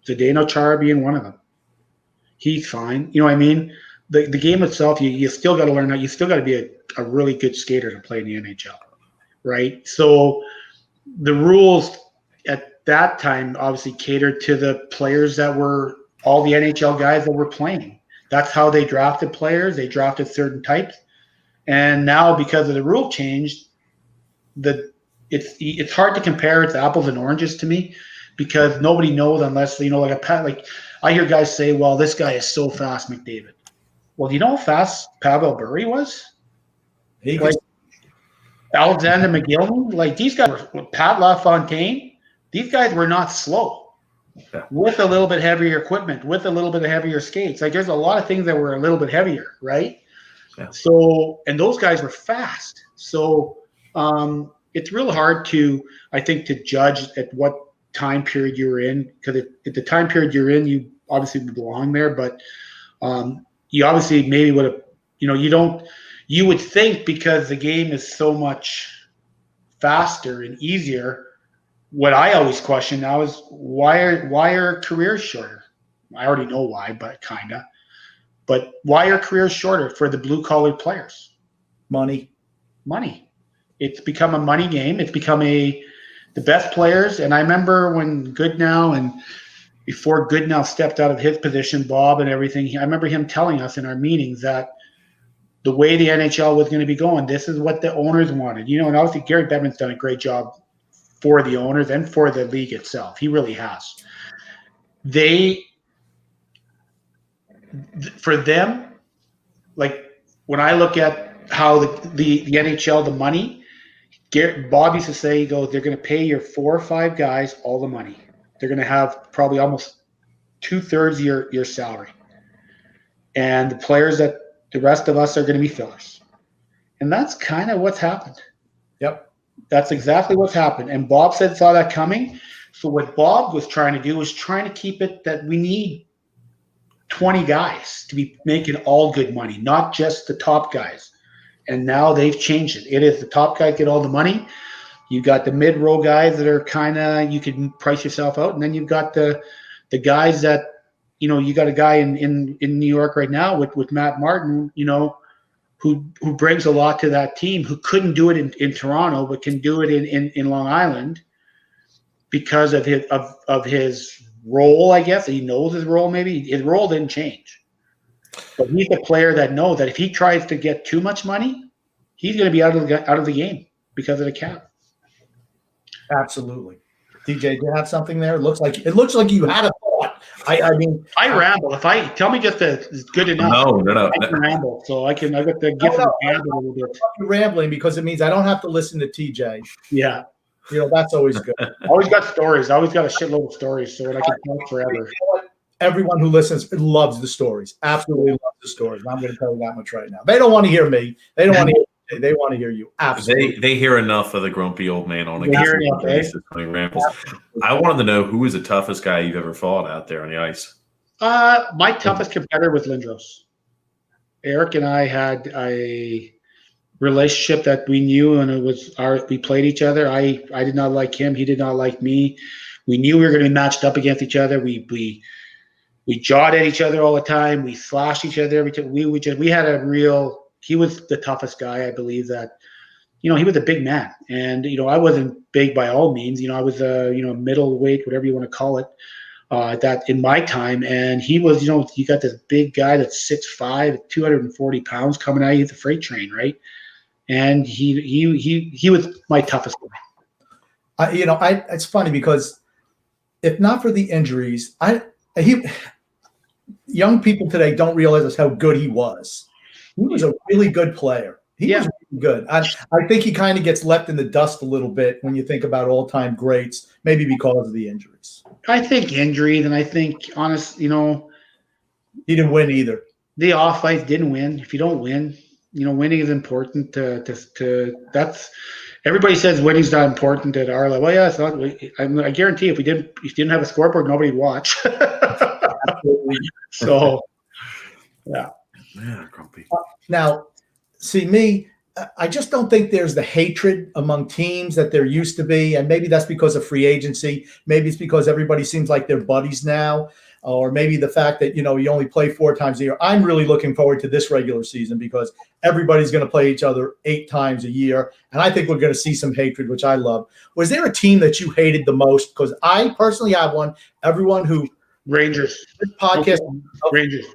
Zdeno Chara being one of them. He's fine. You know what I mean? The game itself, you still got to learn how. You still got to be a really good skater to play in the NHL. right? So the rules at that time obviously catered to the players that were all the NHL guys that were playing. That's how they drafted players. They drafted certain types. And now because of the rule change, it's hard to compare. It's apples and oranges to me because nobody knows unless, like I hear guys say, well, this guy is so fast, McDavid. Well, do you know how fast Pavel Bure was? Like Alexander McGill, like these guys were Pat LaFontaine, these guys were not slow. Yeah. With a little bit heavier equipment, with a little bit heavier skates. Like there's a lot of things that were a little bit heavier, right? Yeah. So, and those guys were fast. So it's real hard to, I think, to judge at what time period you were in, because at the time period you're in, you obviously belong there, but you obviously maybe would have, you would think because the game is so much faster and easier. What I always question now is why are careers shorter? I already know why, but kinda. But why are careers shorter for the blue collar players? Money. It's become a money game. It's become the best players. And I remember when Goodnow and before Goodnow stepped out of his position, Bob and everything, I remember him telling us in our meetings that the way the NHL was going to be going, this is what the owners wanted. And obviously Gary Bettman's done a great job for the owners and for the league itself. He really has. For them, like when I look at how the NHL, the money, Bob used to say, he goes, they're going to pay your 4 or 5 guys all the money. They're going to have probably almost 2/3 of your salary. And the players that the rest of us are going to be fillers. And that's kind of what's happened. Yep. That's exactly what's happened. And Bob saw that coming. So what Bob was trying to do was trying to keep it that we need 20 guys to be making all good money, not just the top guys. And now they've changed it. It is the top guys get all the money. You got the mid-row guys that are kind of, you can price yourself out. And then you've got the guys that, you got a guy in New York right now with Matt Martin, who brings a lot to that team, who couldn't do it in Toronto, but can do it in Long Island because of his role, I guess. He knows his role, maybe. His role didn't change. But he's a player that knows that if he tries to get too much money, he's going to be out of the game because of the cap. Absolutely. DJ, do you have something there? It looks like you had a thought. I mean, I ramble. If I tell me just it's good enough. No. I can ramble, so I got the gift of the gab a little bit. I'm rambling because it means I don't have to listen to TJ. Yeah, that's always good. Always got stories. I always got a shitload of stories, so I can talk forever. Everyone who listens loves the stories. Absolutely loves the stories. I'm going to tell you that much right now. They don't want to hear me. They don't want to hear you. They want to hear you. Absolutely. They hear enough of the grumpy old man on a consistent basis when he rambles. I wanted to know who was the toughest guy you've ever fought out there on the ice. My toughest competitor was Lindros. Eric and I had a relationship that we knew, and it was we played each other. I did not like him. He did not like me. We knew we were going to be matched up against each other. We jawed at each other all the time. We slashed each other every time. We had a real. He was the toughest guy. I believe that. He was a big man, and I wasn't big by all means. I was a middleweight, whatever you want to call it. That in my time, and he was. You got this big guy that's 6'5", 240 pounds coming at you at the freight train, right? And he was my toughest guy. It's funny because if not for the injuries, young people today don't realize how good he was. He was a really good player. He was really good. I think he kind of gets left in the dust a little bit when you think about all-time greats, maybe because of the injuries. I think injuries, and I think, he didn't win either. The off fights didn't win. If you don't win, winning is important. That's everybody says winning's not important at our level. Well, yeah, it's not. I guarantee if you didn't have a scoreboard, nobody'd watch. So, yeah. Yeah, grumpy. Now, see me, I just don't think there's the hatred among teams that there used to be, and maybe that's because of free agency. Maybe it's because everybody seems like they're buddies now. or maybe the fact that, you only play 4 times a year. I'm really looking forward to this regular season because everybody's going to play each other 8 times a year. And I think we're going to see some hatred, which I love. Was there a team that you hated the most? Because I personally have one. Everyone who Rangers. this podcast Rangers.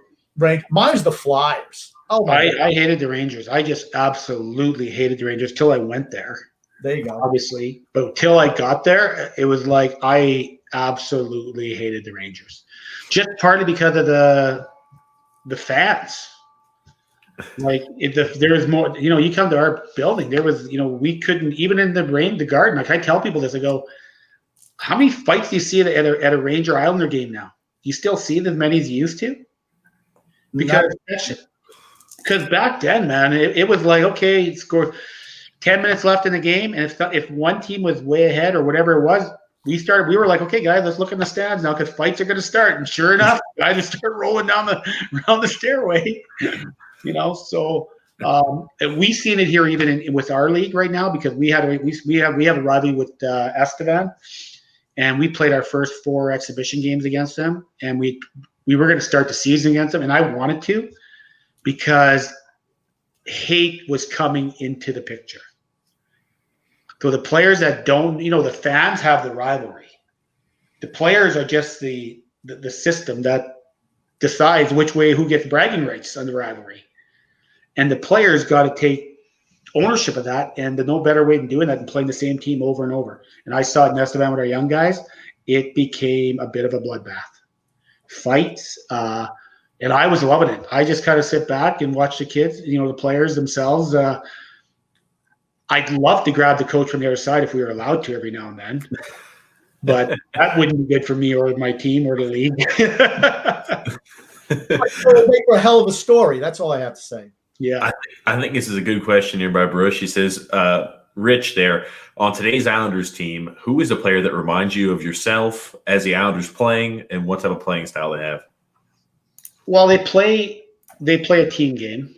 Mine's the Flyers. Oh my God. I hated the Rangers. I just absolutely hated the Rangers till I went there. There you go. Obviously. But till I got there, it was like I absolutely hated the Rangers. Just partly because of the fans. Like if there was more, you come to our building, there was, we couldn't, even in the Garden, like I tell people this, I go, how many fights do you see at a Ranger Islander game now? Do you still see as many as you used to? Because back then, man, it was like, okay, score 10 minutes left in the game, and if one team was way ahead or whatever it was, we were like, okay, guys, let's look in the stands now because fights are going to start. And sure enough, guys just start rolling down the stairway, So and we've seen it here even with our league right now because we have a rivalry with Estevan, and we played our first 4 exhibition games against them, and we were going to start the season against them, and I wanted to because hate was coming into the picture. So the players that don't, the fans have the rivalry. The players are just the system that decides who gets bragging rights on the rivalry. And the players got to take ownership of that, and there's no better way than doing that than playing the same team over and over. And I saw it in Estevan with our young guys. It became a bit of a bloodbath. Fights, and I was loving it. I just kind of sit back and watch the kids, the players themselves. I'd love to grab the coach from the other side if we were allowed to every now and then, but that wouldn't be good for me or my team or the league. It would make for a hell of a story. That's all I have to say. Yeah. I think this is a good question here by Bruce. He says, Rich, there, on today's Islanders team, who is a player that reminds you of yourself as the Islanders playing, and what type of playing style they have? Well, they play a team game.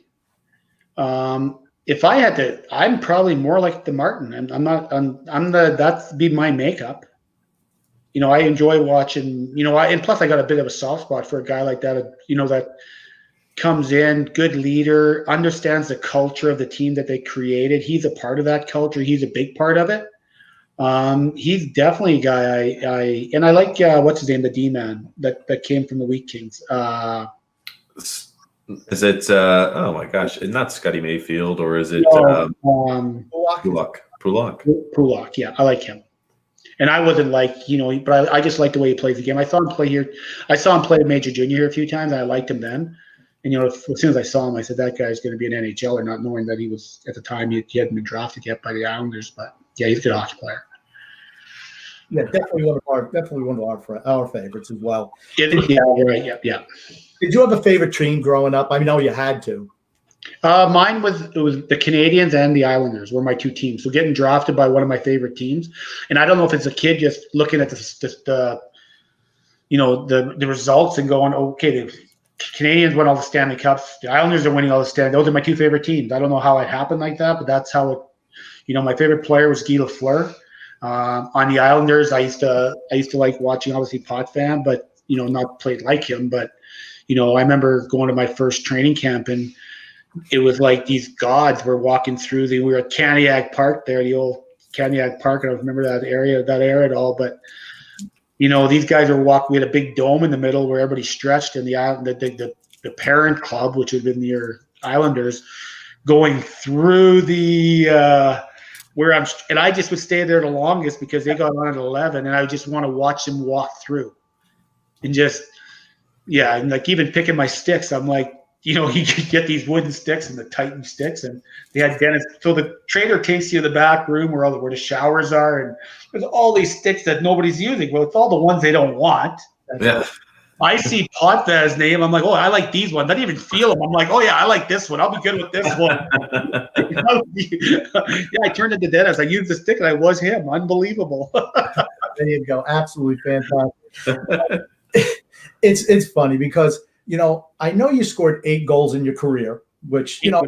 If I had to, I'm probably more like the Martin. That'd be my makeup. I enjoy watching, and plus I got a bit of a soft spot for a guy like that, that comes in, good leader, understands the culture of the team that they created. He's a part of that culture. He's a big part of it. He's definitely a guy I like, what's his name? The D-man that came from the Wheat Kings. Is it oh my gosh, not Scotty Mayfield, or is it Pulak? Pulak, yeah, I like him. And I wasn't like, but I just like the way he plays the game. I saw him play here. I saw him play Major Junior here a few times, and I liked him then. And as soon as I saw him, I said that guy's going to be an NHLer, not knowing that he was at the time he hadn't been drafted yet by the Islanders. But yeah, he's a good hockey player. Yeah, definitely one of our favorites as well. Yeah, right. Yeah. Did you have a favorite team growing up? I know you had to. Mine was the Canadians and the Islanders were my 2 teams. So getting drafted by one of my favorite teams, and I don't know if it's a kid just looking at the results and going, okay, the Canadians won all the Stanley Cups, the Islanders are winning all the Stanley. Those are my 2 favorite teams. I don't know how it happened like that, but that's how it. My favorite player was Guy Lafleur. On the Islanders, I used to like watching, obviously Potvin, but not played like him. But I remember going to my first training camp, and it was like these gods were walking through. We were at Caniac Park there, the old Caniac Park. I don't remember that area at all. But these guys were walking. We had a big dome in the middle where everybody stretched, and the parent club, which had been your Islanders, going through the. And I just would stay there the longest because they got on at 11, and I just want to watch them walk through, and and like even picking my sticks, I'm like, you could get these wooden sticks and the Titan sticks, and they had Dennis. So the trainer takes you to the back room where the showers are, and there's all these sticks that nobody's using. Well, it's all the ones they don't want. Yeah. I see Potvin's name. I'm like, oh, I like these ones. I didn't even feel them. I'm like, oh yeah, I like this one. I'll be good with this one. I turned into Dennis. I used the stick, and I was him. Unbelievable. There you go. Absolutely fantastic. It's funny because I know you scored 8 goals in your career, which I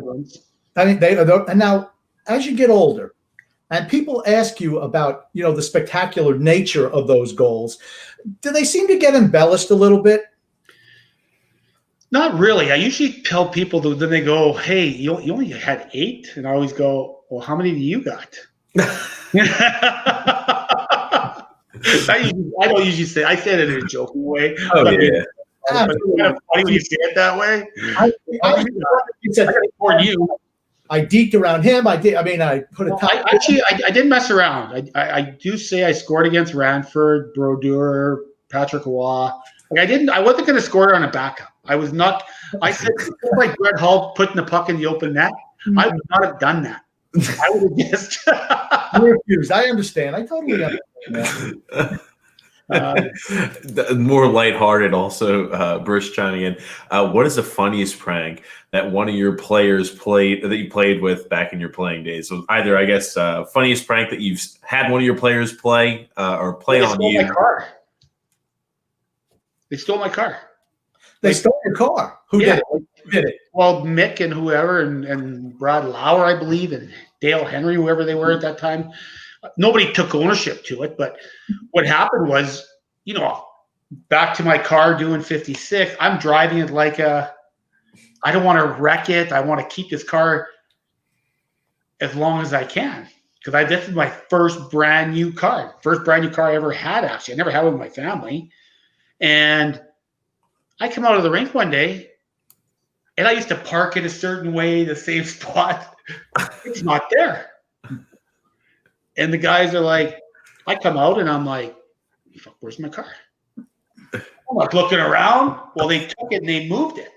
mean and now as you get older, and people ask you about the spectacular nature of those goals, do they seem to get embellished a little bit? Not really. I usually tell people that then they go, "Hey, you only had 8," and I always go, "Well, how many do you got?" I don't usually say. I say it in a joking way. Oh yeah. But it's kind of funny when you say it that way. You said, For you, I deked around him. I did. I mean, I put a well, time. I didn't mess around. I do say I scored against Ranford, Brodeur, Patrick Waugh. Like I wasn't going to score on a backup. I was not. I said like Brett Hull putting the puck in the open net. I would not have done that. I would have just. You refused. I understand. I totally understand that. More lighthearted, also, Bruce chiming in. What is the funniest prank that one of your players you played with back in your playing days? So either, I guess, funniest prank that you've had one of your players play or play on you. My car. They stole my car. They stole your car. Who did it? Who did it? Well, Mick and whoever, and Brad Lauer, I believe, and Dale Henry, whoever they were at that time. Nobody took ownership to it, but what happened was, back to my car doing 56. I'm driving it like I don't want to wreck it. I want to keep this car as long as I can because this is my first brand new car I ever had. Actually, I never had one with my family, and I come out of the rink one day, and I used to park in a certain way, the same spot. It's not there. And the guys are like, I come out and I'm like, fuck, where's my car? I'm like looking around. Well, they took it and they moved it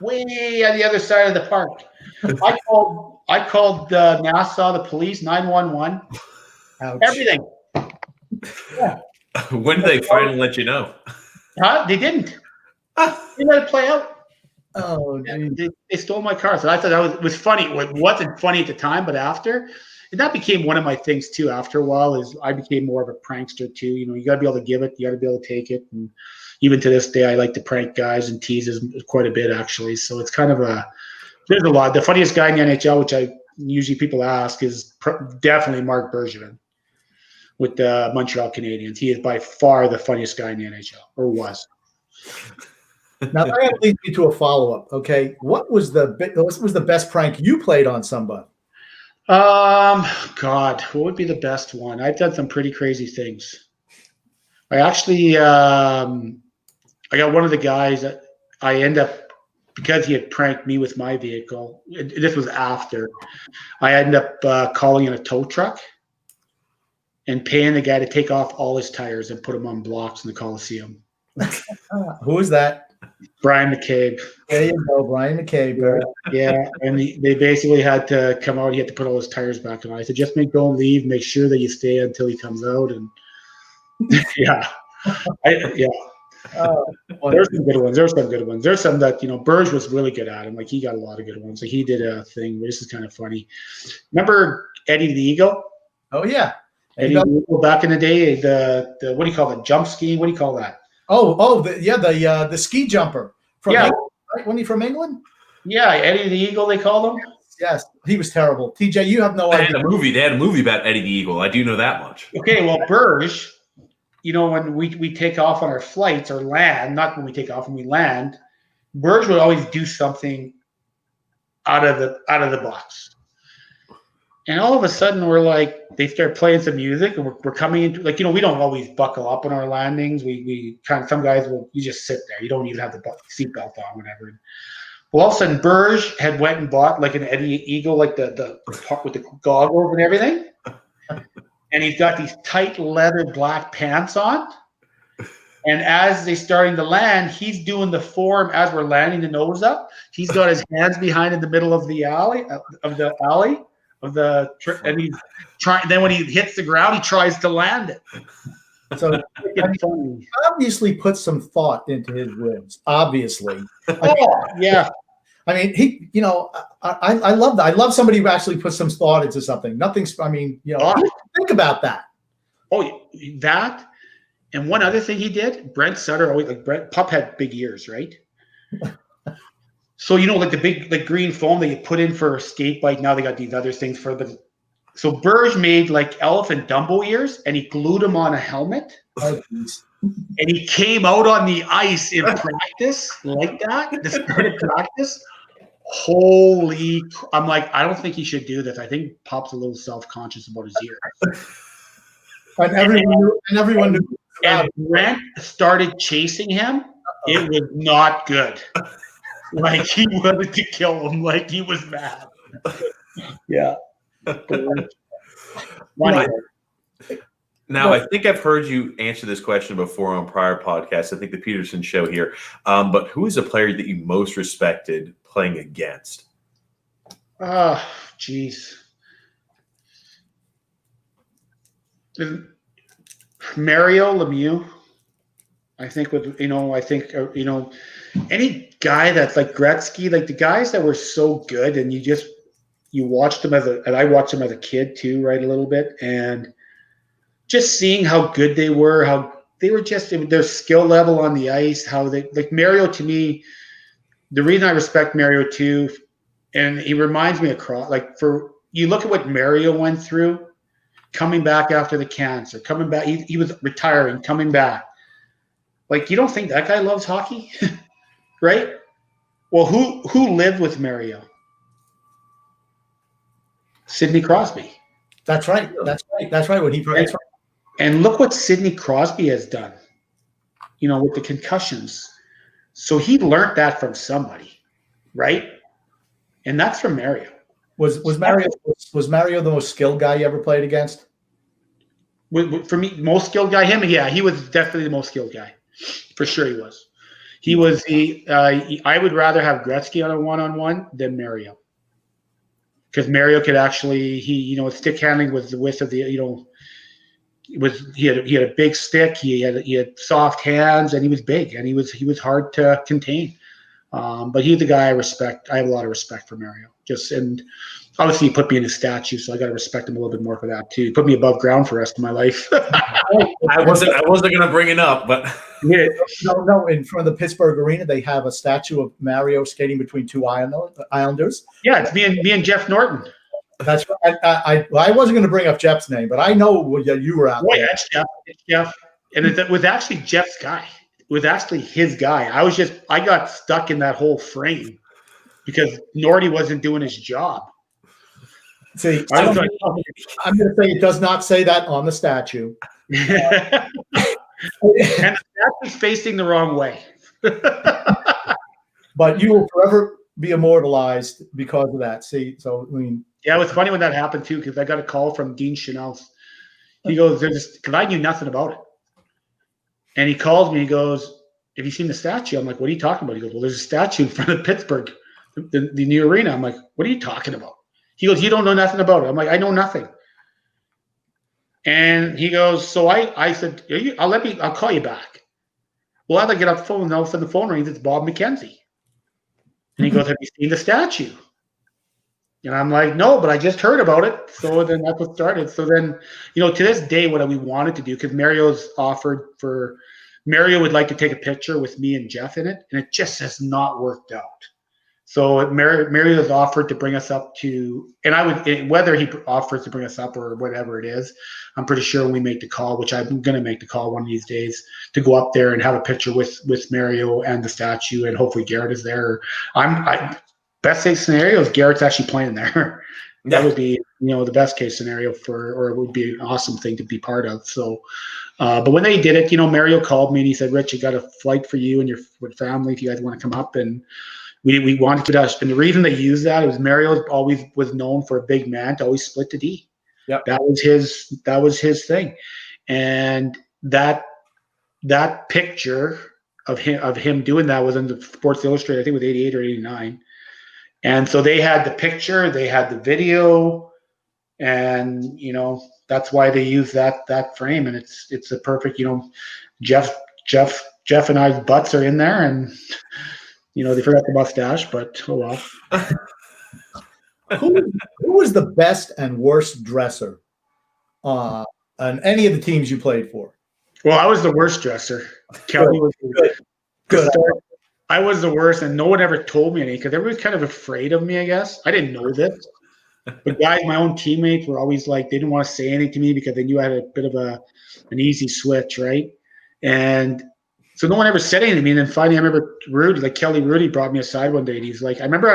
way on the other side of the park. I called Nassau, the police, 911, everything. Yeah. When did they finally let you know? Huh? They didn't. They let it play out. Oh, they stole my car. So I thought it was funny. It wasn't funny at the time, but after. And that became one of my things too. After a while, is I became more of a prankster too. You got to be able to give it, you got to be able to take it. And even to this day, I like to prank guys and teases quite a bit actually. So it's kind of there's a lot. The funniest guy in the NHL, which I usually people ask, is definitely Mark Bergevin with the Montreal Canadiens. He is by far the funniest guy in the NHL, or was. Now that leads me to a follow-up. Okay, what was the best prank you played on somebody? God, what would be the best one? I've done some pretty crazy things. I actually, I got one of the guys that I end up, because he had pranked me with my vehicle. This was after. I ended up calling in a tow truck and paying the guy to take off all his tires and put them on blocks in the Coliseum. Who is that? Brian McCabe. There you go, Brian McCabe. Yeah, and they basically had to come out. He had to put all his tires back on. I said, just don't leave. Make sure that you stay until he comes out. And yeah. There's some good ones. There's some that, Burge was really good at him. Like he got a lot of good ones. Like he did a thing. This is kind of funny. Remember Eddie the Eagle? Oh yeah. Eddie the Eagle back in the day, the what do you call it? Jump ski? What do you call that? The ski jumper. England, right? Wasn't he from England? Yeah, Eddie the Eagle, they called him. Yes, he was terrible. TJ, you have no idea. They had a movie about Eddie the Eagle. I do know that much. Okay, well, Burge, when we take off on our flights or land, not when we take off, when we land, Burge would always do something out of the box. And all of a sudden, we're like, they start playing some music, and we're coming into, we don't always buckle up on our landings. We kind of, some guys you just sit there. You don't even have the seatbelt on, whatever. Well, all of a sudden, Burge had went and bought like an Eddie Eagle, like the part with the goggles and everything. And he's got these tight leather black pants on. And as they're starting to land, he's doing the form as we're landing the nose up. He's got his hands behind in the middle of the alley, and he's trying. Then when he hits the ground, he tries to land it. So he obviously put some thought into his ribs. Obviously, yeah. I mean, I love that. I love somebody who actually puts some thought into something. Think about that. Oh, that. And one other thing he did, Brent Sutter always Pup had big ears, right? So like the big green foam that you put in for a skate bike. Now they got these other things for the. So Burge made like elephant Dumbo ears, and he glued them on a helmet. And he came out on the ice in practice like that, the start of practice. Holy, I'm like, I don't think he should do this. I think Pop's a little self-conscious about his ear. And everyone knew. And Brent started chasing him. It was not good. Like, he wanted to kill him. Like, he was mad. Yeah. Now, I think I've heard you answer this question before on prior podcasts. I think the Peterson show here. But who is a player that you most respected playing against? Oh, geez. Mario Lemieux. I think any guy that's like Gretzky, like the guys that were so good, and you watched them and I watched them as a kid too, right, a little bit, and just seeing how good they were, how they were just their skill level on the ice, how they like Mario to me. The reason I respect Mario too, and he reminds me of you look at what Mario went through, coming back after the cancer, coming back, he was retiring, coming back. Like, you don't think that guy loves hockey, right? Well, who lived with Mario? Sidney Crosby. That's right. When he played. And look what Sidney Crosby has done, with the concussions. So he learned that from somebody, right? And that's from Mario. Was Mario the most skilled guy you ever played against? For me, most skilled guy, him? Yeah, he was definitely the most skilled guy. For sure he was. He was I would rather have Gretzky on a one-on-one than Mario. Because Mario could actually, his stick handling was the width of the, he had a big stick, he had soft hands, and he was big, and he was hard to contain. But he's the guy I respect. I have a lot of respect for Mario. And obviously he put me in a statue, so I got to respect him a little bit more for that too. He put me above ground for the rest of my life. I wasn't going to bring it up, but yeah, no. In front of the Pittsburgh Arena, they have a statue of Mario skating between two Islanders. Yeah, it's me and Jeff Norton. That's right. I wasn't going to bring up Jeff's name, but I know you were out there. Yeah, it's Jeff, and it was actually Jeff's guy. It was actually his guy. I got stuck in that whole frame because Norty wasn't doing his job. See, I'm going to say it does not say that on the statue. And the statue's facing the wrong way. But you will forever be immortalized because of that. See, so I mean, yeah, it was funny when that happened too, because I got a call from Dean Chanel. He goes, because I knew nothing about it. And he calls me, he goes, have you seen the statue? I'm like, what are you talking about? He goes, well, there's a statue in front of Pittsburgh, the new arena. I'm like, what are you talking about? He goes, you don't know nothing about it. I'm like, I know nothing. And he goes, so I said, I'll call you back. Well, as I get off the phone, and all of a sudden the phone rings, it's Bob McKenzie. And he goes, have you seen the statue? And I'm like, no, but I just heard about it. So then that's what started. So then, to this day, what we wanted to do, because Mario would like to take a picture with me and Jeff in it, and it just has not worked out. So Mario has offered to bring us up to, and whether he offers to bring us up or whatever it is, I'm pretty sure when we make the call, which I'm going to make the call one of these days, to go up there and have a picture with Mario and the statue, and hopefully Garrett is there. Best case scenario is Garrett's actually playing there. That would be, the best case scenario or it would be an awesome thing to be part of. So, but when they did it, Mario called me and he said, Rich, I got a flight for you and your family if you guys want to come up. And we wanted to dash. And the reason they used that was Mario always was known for a big man to always split the D. Yep. That was his thing. And that picture of him doing that was in the Sports Illustrated, I think it was 88 or 89. And so they had the picture, they had the video, and that's why they use that frame. And it's a perfect, Jeff and I's butts are in there, and they forgot the mustache, but oh well. Who was the best and worst dresser on any of the teams you played for? Well, I was the worst dresser. Kelly was good. I was the worst, and no one ever told me any because everybody was kind of afraid of me, I guess. I didn't know this. But guys, my own teammates were always like, they didn't want to say anything to me because they knew I had a bit of an easy switch, right? And so no one ever said anything to me. And then finally, I remember Kelly Rudy brought me aside one day, and he's like, I remember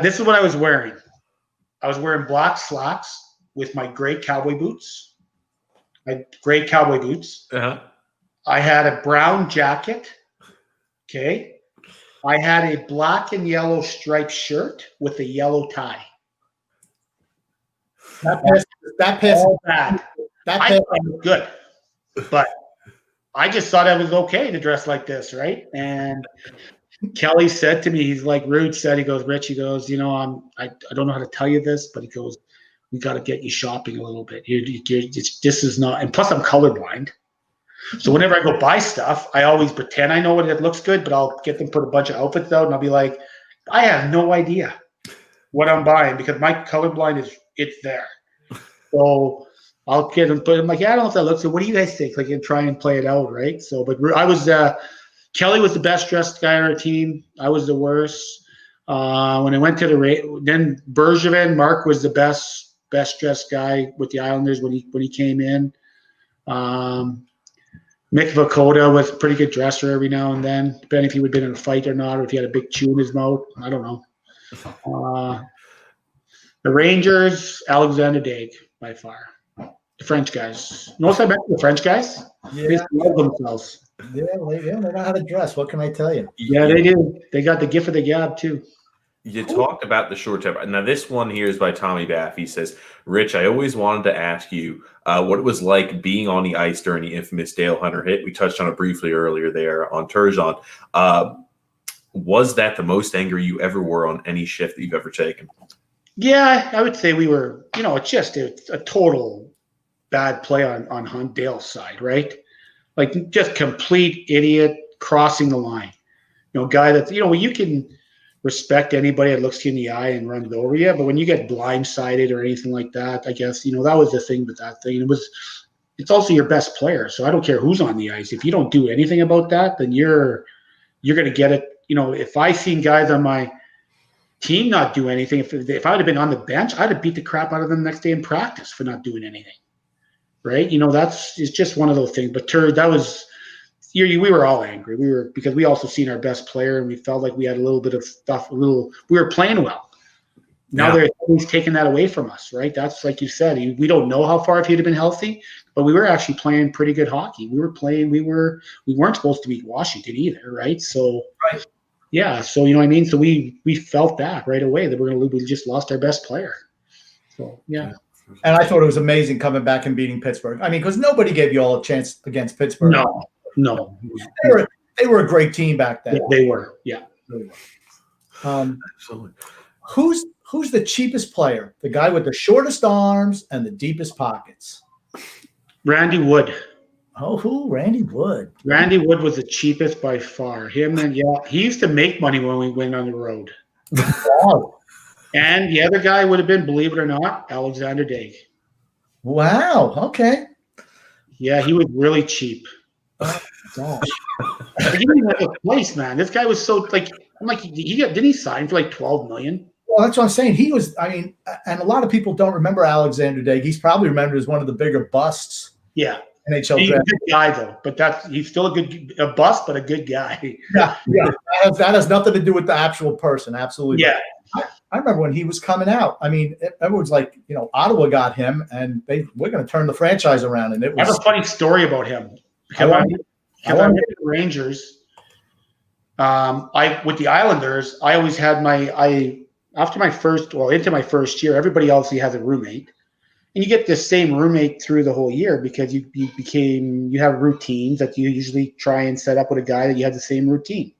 this is what I was wearing. I was wearing black slacks with my gray cowboy boots. Uh-huh. I had a brown jacket. Okay. I had a black and yellow striped shirt with a yellow tie. That That was good. But I just thought it was okay to dress like this, right? And Kelly said to me, he's like, Rude said, he goes, Rich, he goes, I don't know how to tell you this, but he goes, we got to get you shopping a little bit. This is not, and plus I'm colorblind. So whenever I go buy stuff, I always pretend I know what it looks good, but I'll get them put a bunch of outfits out, and I'll be like, I have no idea what I'm buying because my colorblind it's there. So I'll get them put. I'm like, yeah, I don't know if that looks good. What do you guys think? Like, and try and play it out, right? So, but I was Kelly was the best dressed guy on our team. I was the worst. When I went to then Bergevin, Mark was the best dressed guy with the Islanders when he came in. Mick Vukota was a pretty good dresser every now and then, depending if he would have been in a fight or not, or if he had a big chew in his mouth. I don't know. The Rangers, Alexander Daig, by far. The French guys. Notice I mentioned the French guys? Yeah. They love themselves. Yeah, they know how to dress. What can I tell you? Yeah, they do. They got the gift of the gab, too. You talked about the short temper. Now, this one here is by Tommy Baff. He says, Rich, I always wanted to ask you what it was like being on the ice during the infamous Dale Hunter hit. We touched on it briefly earlier there on Turgeon. Was that the most angry you ever were on any shift that you've ever taken? Yeah, I would say we were, it's just a total bad play on Dale's side, right? Like just complete idiot crossing the line. Guy that's, you can respect anybody that looks you in the eye and runs over you, but when you get blindsided or anything like that, I guess, that was the thing with that thing. It's also your best player. So I don't care who's on the ice. If you don't do anything about that, then you're going to get it. If I seen guys on my team not do anything, if I would have been on the bench, I'd have beat the crap out of them the next day in practice for not doing anything. Right. It's just one of those things. But that was, we were all angry. Because we also seen our best player and we felt like we had a little bit of stuff, we were playing well. Now they're always taking that away from us, right? That's like you said, we don't know how far if he'd have been healthy, but we were actually playing pretty good hockey. We weren't supposed to beat Washington either, right? So, yeah, so you know what I mean? So we felt that right away that we just lost our best player. So, yeah. And I thought it was amazing coming back and beating Pittsburgh. I mean, because nobody gave you all a chance against Pittsburgh. No. They were a great team back then. Yeah, they were, yeah. Absolutely. Who's the cheapest player? The guy with the shortest arms and the deepest pockets? Randy Wood. Oh, who? Randy Wood. Randy Wood was the cheapest by far. He used to make money when we went on the road. Wow. And the other guy would have been, believe it or not, Alexander Daig. Wow. Okay. Yeah, he was really cheap. Oh, gosh. He didn't even have a place, man. This guy was so I'm like, didn't he sign for like $12 million? Well, that's what I'm saying. He was, and a lot of people don't remember Alexander Daig. He's probably remembered as one of the bigger busts. Yeah. NHL He's a good guy though, but he's still a bust, but a good guy. Yeah. That has nothing to do with the actual person. Absolutely. Yeah. I remember when he was coming out. I mean, everyone's like, Ottawa got him, and we're going to turn the franchise around. And I have a funny story about him. Because I went to the Rangers. With the Islanders, I always had into my first year, everybody else has a roommate, and you get the same roommate through the whole year because you have routines that you usually try and set up with a guy that you have the same routine.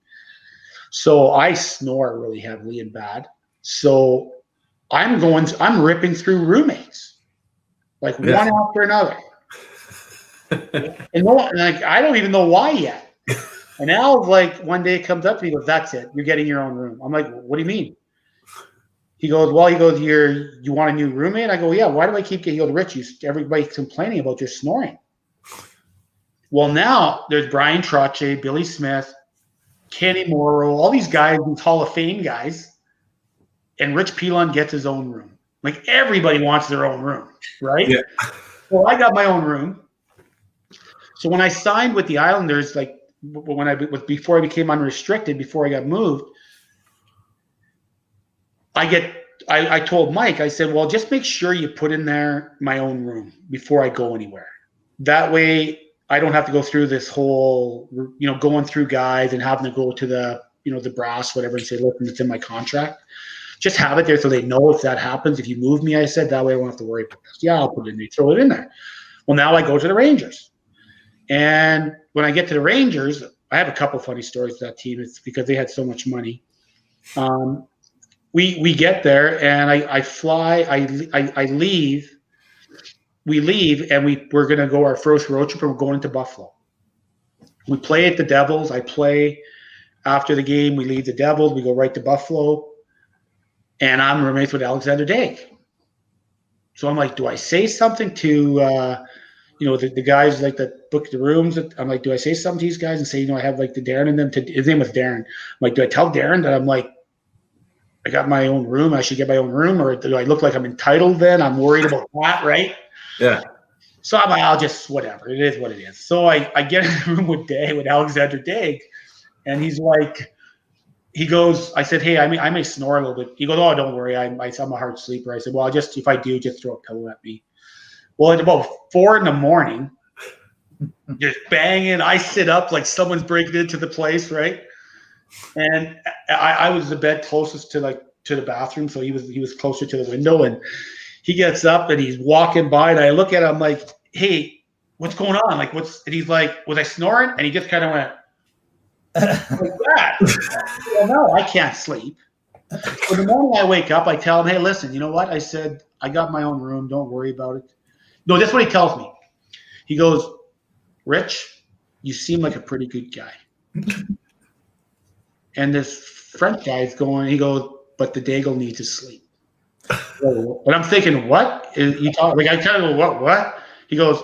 So I snore really heavily and bad. So I'm ripping through roommates, like one after another. And I don't even know why yet. And Al, one day comes up to me, he goes, "That's it. You're getting your own room." I'm like, "What do you mean?" He goes, "You want a new roommate?" I go, "Yeah. Why do I keep getting?" He goes, "Rich, everybody's complaining about your snoring." Well, now there's Brian Trottier, Billy Smith, Kenny Morrow, all these guys, these Hall of Fame guys, and Rich Pilon gets his own room. Like everybody wants their own room, right? Yeah. Well, I got my own room. So when I signed with the Islanders, like before I became unrestricted, before I got moved, I told Mike, I said, well, just make sure you put in there my own room before I go anywhere. That way I don't have to go through this whole, going through guys and having to go to the, the brass, whatever, and say, look, it's in my contract. Just have it there so they know if that happens. If you move me, I said, that way I won't have to worry about this. Yeah, I'll put it in there, throw it in there. Well, now I go to the Rangers. And when I get to the Rangers, I have a couple funny stories to that team. It's because they had so much money. We get there and I fly, I leave. We leave and we're going to go our first road trip and we're going to Buffalo. We play at the Devils. I play after the game. We leave the Devils. We go right to Buffalo. And I'm roommates with Alexander Daigle. So I'm like, do I say something to, the guys like that book the rooms? I'm like, do I say something to these guys and say, I have like the Darren and them? His name was Darren. I'm like, do I tell Darren that I'm like, I got my own room, I should get my own room, or do I look like I'm entitled then? I'm worried about that, right? Yeah. So I'm like, I'll just, whatever. It is what it is. So I get in the room with Alexander Daigle, and he's like, he goes, I said, hey, I may snore a little bit. He goes, oh, don't worry. I'm a hard sleeper. I said, well, if I do, just throw a pillow at me. Well, at about 4 a.m, just banging. I sit up like someone's breaking into the place, right? And I was the bed closest to the bathroom, so he was closer to the window. And he gets up and he's walking by, and I look at him, I'm like, hey, what's going on? Like, and he's like, was I snoring? And he just kind of went like that. Well, no, I can't sleep. So the morning I wake up, I tell him, hey, listen, you know what? I said, I got my own room. Don't worry about it. No, that's what he tells me. He goes, Rich, you seem like a pretty good guy. And this French guy is going, he goes, but the Daigle needs to sleep. But I'm thinking, what? You talk, like I kind of go, what? He goes,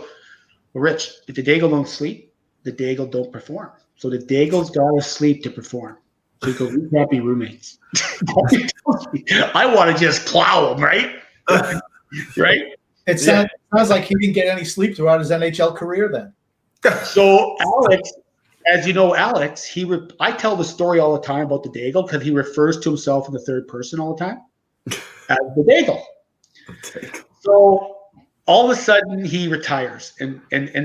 well, Rich, if the Daigle don't sleep, the Daigle don't perform. So the Daigle's got to sleep to perform. So he goes, we can't be roommates. I want to just plow him, right? Right? It sounds like he didn't get any sleep throughout his NHL career then. So Alex, as you know, Alex, I tell the story all the time about the Daigle because he refers to himself in the third person all the time as the Daigle. So all of a sudden he retires, and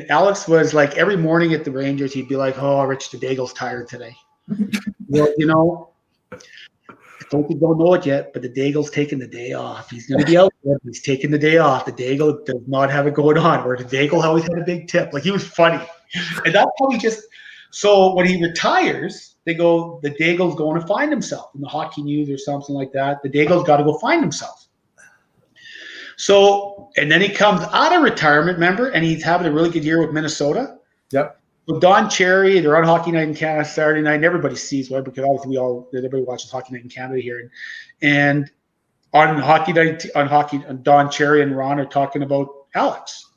Alex was like every morning at the Rangers he'd be like, "Oh, Rich, the Daigle's tired today." Well, Folks don't know it yet, but the Daigle's taking the day off. He's going to be out there. He's taking the day off. The Daigle does not have it going on. Where the Daigle always had a big tip. Like, he was funny. And that's how he just – so when he retires, they go, the Daigle's going to find himself in the Hockey News or something like that. The Daigle's got to go find himself. So, and then he comes out of retirement, remember, and he's having a really good year with Minnesota. Yep. With Don Cherry, they're on Hockey Night in Canada Saturday night, and everybody sees why, because obviously everybody watches Hockey Night in Canada here. And on Hockey Night, on Don Cherry and Ron are talking about Alex.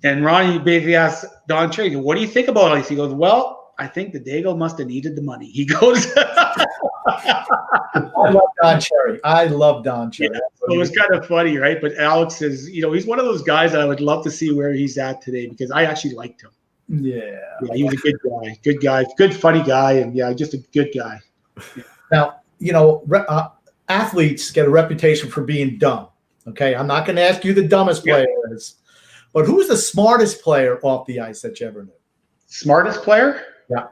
And Ron basically asks Don Cherry, what do you think about Alex? He goes, well, I think the Daigle must have needed the money. He goes, I love Don Cherry. I love Don Cherry. Yeah, so it was kind of funny, right? But Alex is, he's one of those guys that I would love to see where he's at today, because I actually liked him. Yeah, he was a good guy, good funny guy, and just a good guy. Now, athletes get a reputation for being dumb. Okay, I'm not going to ask you the dumbest player is, but who's the smartest player off the ice that you ever knew? Smartest player? Yeah.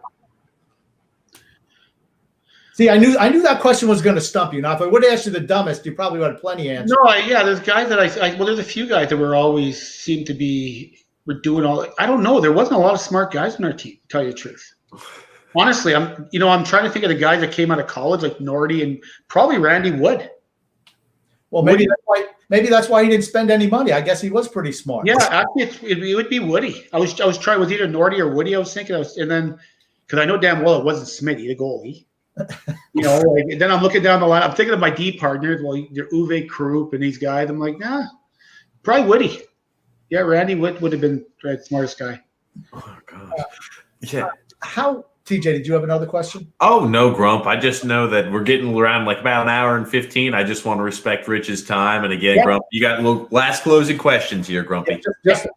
See, I knew that question was going to stump you. Now, if I would ask you the dumbest, you probably would have plenty of answers. No, there's guys that there's a few guys that seem to be. We're doing all. I don't know. There wasn't a lot of smart guys in our team, to tell you the truth. Honestly, I'm trying to think of the guys that came out of college, like Nordy and probably Randy Wood. Well, maybe that's why he didn't spend any money. I guess he was pretty smart. Yeah, actually, it would be Woody. I was trying with either Nordy or Woody. I was thinking, and then because I know damn well it wasn't Smitty, the goalie. Then I'm looking down the line. I'm thinking of my D partners. Well, they're Uwe Krupp and these guys. I'm like, nah, probably Woody. Yeah, Randy would have been the smartest guy. Oh, gosh. Yeah. How, TJ, did you have another question? Oh, no, Grump. I just know that we're getting around like about an hour and 15. I just want to respect Rich's time. And again, Grump, you got last closing questions here, Grumpy. Yeah, just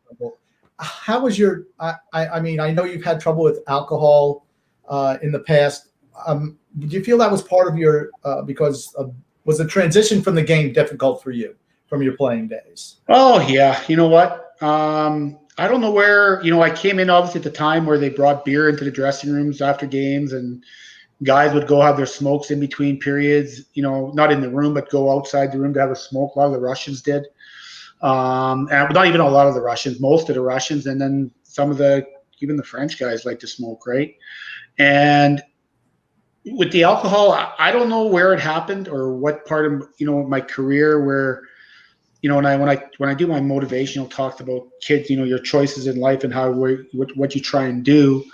how was your? I mean, I know you've had trouble with alcohol in the past. Did you feel that was part of your was the transition from the game difficult for you from your playing days? Oh yeah, you know what? I don't know where. I came in obviously at the time where they brought beer into the dressing rooms after games, and guys would go have their smokes in between periods. Not in the room, but go outside the room to have a smoke. A lot of the Russians did, and not even a lot of the Russians. Most of the Russians, and then some of even the French guys like to smoke, right? And with the alcohol, I don't know where it happened or what part of my career where when I do my motivational talks about kids, your choices in life and what you try and do.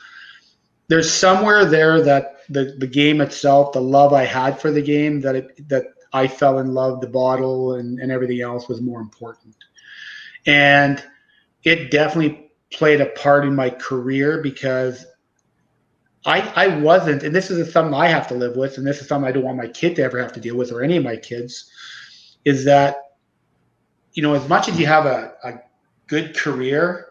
There's somewhere there that the game itself, the love I had for the game, that I fell in love. The bottle and everything else was more important, and it definitely played a part in my career because I wasn't, and this is something I have to live with, and this is something I don't want my kid to ever have to deal with, or any of my kids, is that, as much as you have a good career,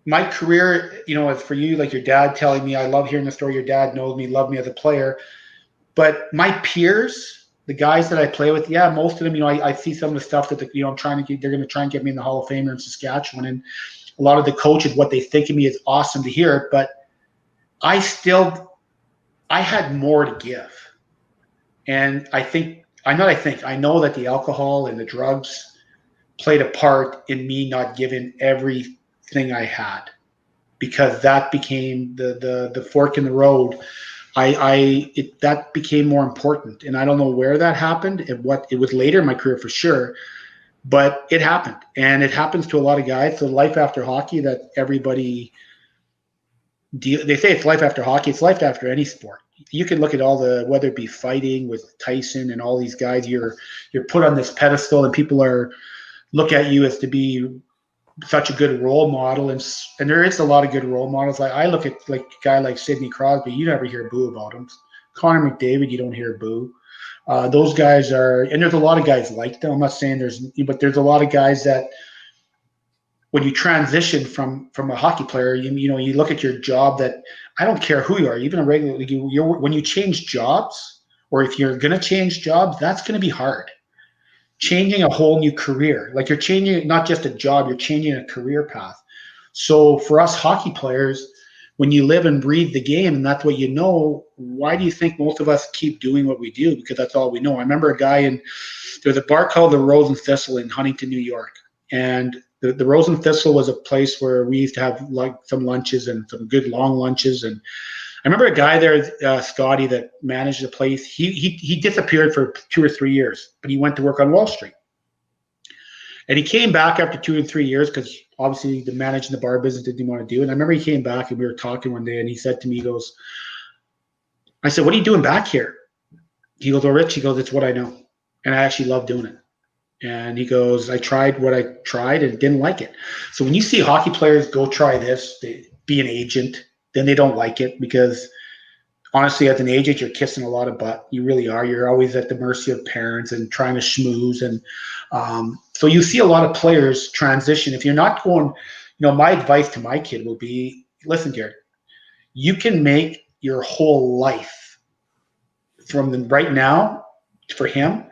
my career, is for you, like your dad telling me, I love hearing the story, your dad knows me, loved me as a player, but my peers, the guys that I play with, yeah, most of them, I see some of the stuff that, I'm trying to get, they're going to try and get me in the Hall of Fame in Saskatchewan, and a lot of the coaches, what they think of me is awesome to hear, but I had more to give. And I know that the alcohol and the drugs played a part in me not giving everything I had, because that became the fork in the road. That became more important. And I don't know where that happened and what it was later in my career for sure, but it happened. And it happens to a lot of guys. So life after hockey that everybody, they say it's life after hockey. It's life after any sport. You can look at whether it be fighting with Tyson and all these guys, you're put on this pedestal and people look at you as to be such a good role model. And there is a lot of good role models. I look at like a guy like Sidney Crosby, you never hear boo about him. Connor McDavid, you don't hear boo. Those guys and there's a lot of guys like them. I'm not saying but there's a lot of guys that, when you transition from a hockey player, you look at your job, that I don't care who you are, even a regular, when you change jobs, or if you're going to change jobs, that's going to be hard. Changing a whole new career, like you're changing not just a job, you're changing a career path. So for us hockey players, when you live and breathe the game and that's what you know, why do you think most of us keep doing what we do? Because that's all we know. I remember a guy there's a bar called the Rose and Thistle in Huntington, New York, and the Rose and Thistle was a place where we used to have like some lunches and some good long lunches. And I remember a guy there, Scotty, that managed the place. He disappeared for 2 or 3 years, but he went to work on Wall Street. And he came back after 2 or 3 years because obviously the managing the bar business didn't want to do it. And I remember he came back and we were talking one day and he said to me, I said, what are you doing back here? He goes, well, Rich, it's what I know. And I actually love doing it. And he goes, I tried what I tried and didn't like it. So when you see hockey players go try this, be an agent, then they don't like it, because honestly, as an agent, you're kissing a lot of butt. You really are. You're always at the mercy of parents and trying to schmooze. And so you see a lot of players transition. If you're not going, my advice to my kid will be, listen, Garrett, you can make your whole life from right now for him.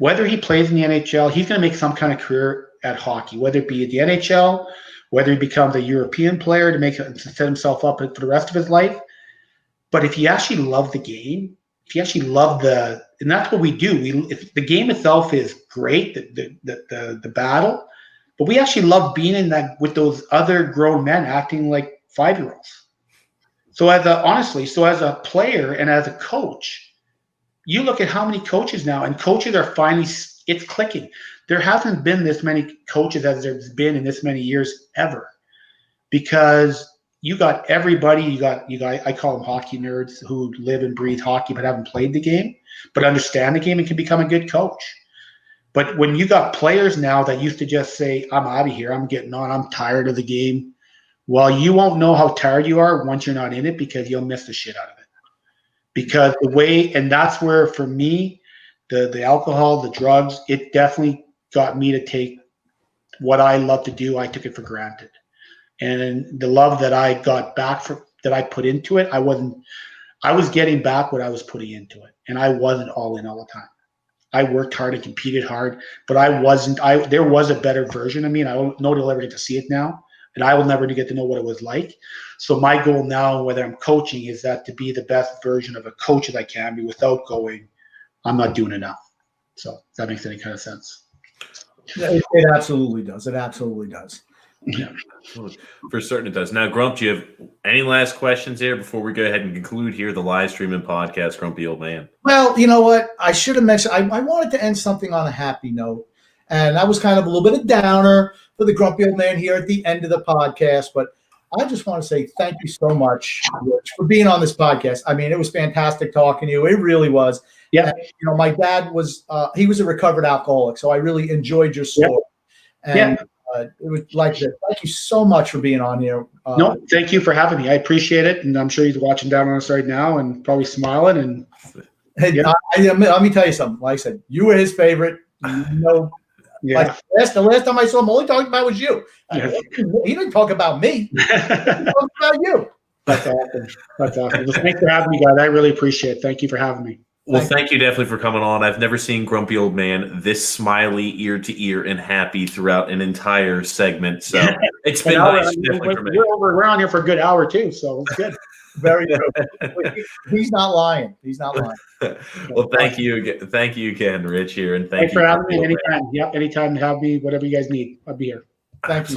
Whether he plays in the NHL, he's going to make some kind of career at hockey, whether it be at the NHL, whether he becomes a European player to set himself up for the rest of his life. But if you actually love the game, if you actually love and that's what we do. If the game itself is great, the battle, but we actually love being in that with those other grown men acting like 5-year-olds. So as a player and as a coach, you look at how many coaches now, and coaches are finally, it's clicking. There hasn't been this many coaches as there's been in this many years ever, because you got everybody. You got. I call them hockey nerds who live and breathe hockey but haven't played the game, but understand the game and can become a good coach. But when you got players now that used to just say, I'm out of here, I'm getting on, I'm tired of the game. Well, you won't know how tired you are once you're not in it, because you'll miss the shit out of it. Because and that's where, for me, the alcohol, the drugs, it definitely got me to take what I love to do. I took it for granted. And the love that I got back that I put into it, I was getting back what I was putting into it, and I wasn't all in all the time. I worked hard and competed hard, but there was a better version of me, and I don't know if you'll ever get to see it now, and I will never get to know what it was like. So my goal now, whether I'm coaching, is that to be the best version of a coach that I can be without going, I'm not doing enough. So if that makes any kind of sense. It absolutely does. It absolutely does. Yeah. For certain it does. Now, Grump, do you have any last questions here before we go ahead and conclude here the live streaming podcast, Grumpy Old Man? Well, you know what? I should have mentioned, I wanted to end something on a happy note. And that was kind of a little bit of downer for the Grumpy Old Man here at the end of the podcast. But I just want to say thank you so much, Rich, for being on this podcast. I mean, it was fantastic talking to you. It really was. Yeah. And, my dad was, he was a recovered alcoholic. So I really enjoyed your story. Yeah. And it was like this. Thank you so much for being on here. No, thank you for having me. I appreciate it. And I'm sure he's watching down on us right now and probably smiling. And let me tell you something. Like I said, you were his favorite. Yeah. Like the last time I saw him, all he talked about was you. Yeah. He didn't talk about me. He talked about you. That's awesome. That's awesome. Well, thanks for having me, guys. I really appreciate it. Thank you for having me. Well, thank you definitely for coming on. I've never seen Grumpy Old Man this smiley, ear to ear, and happy throughout an entire segment. So it's been nice. We're on here for a good hour too, so it's good. Very good. He's not lying. He's not lying. Well, thank you again, Rich. Here, and thanks for having me. Anytime. Yep, anytime to have me. Whatever you guys need, I'll be here. Thank you.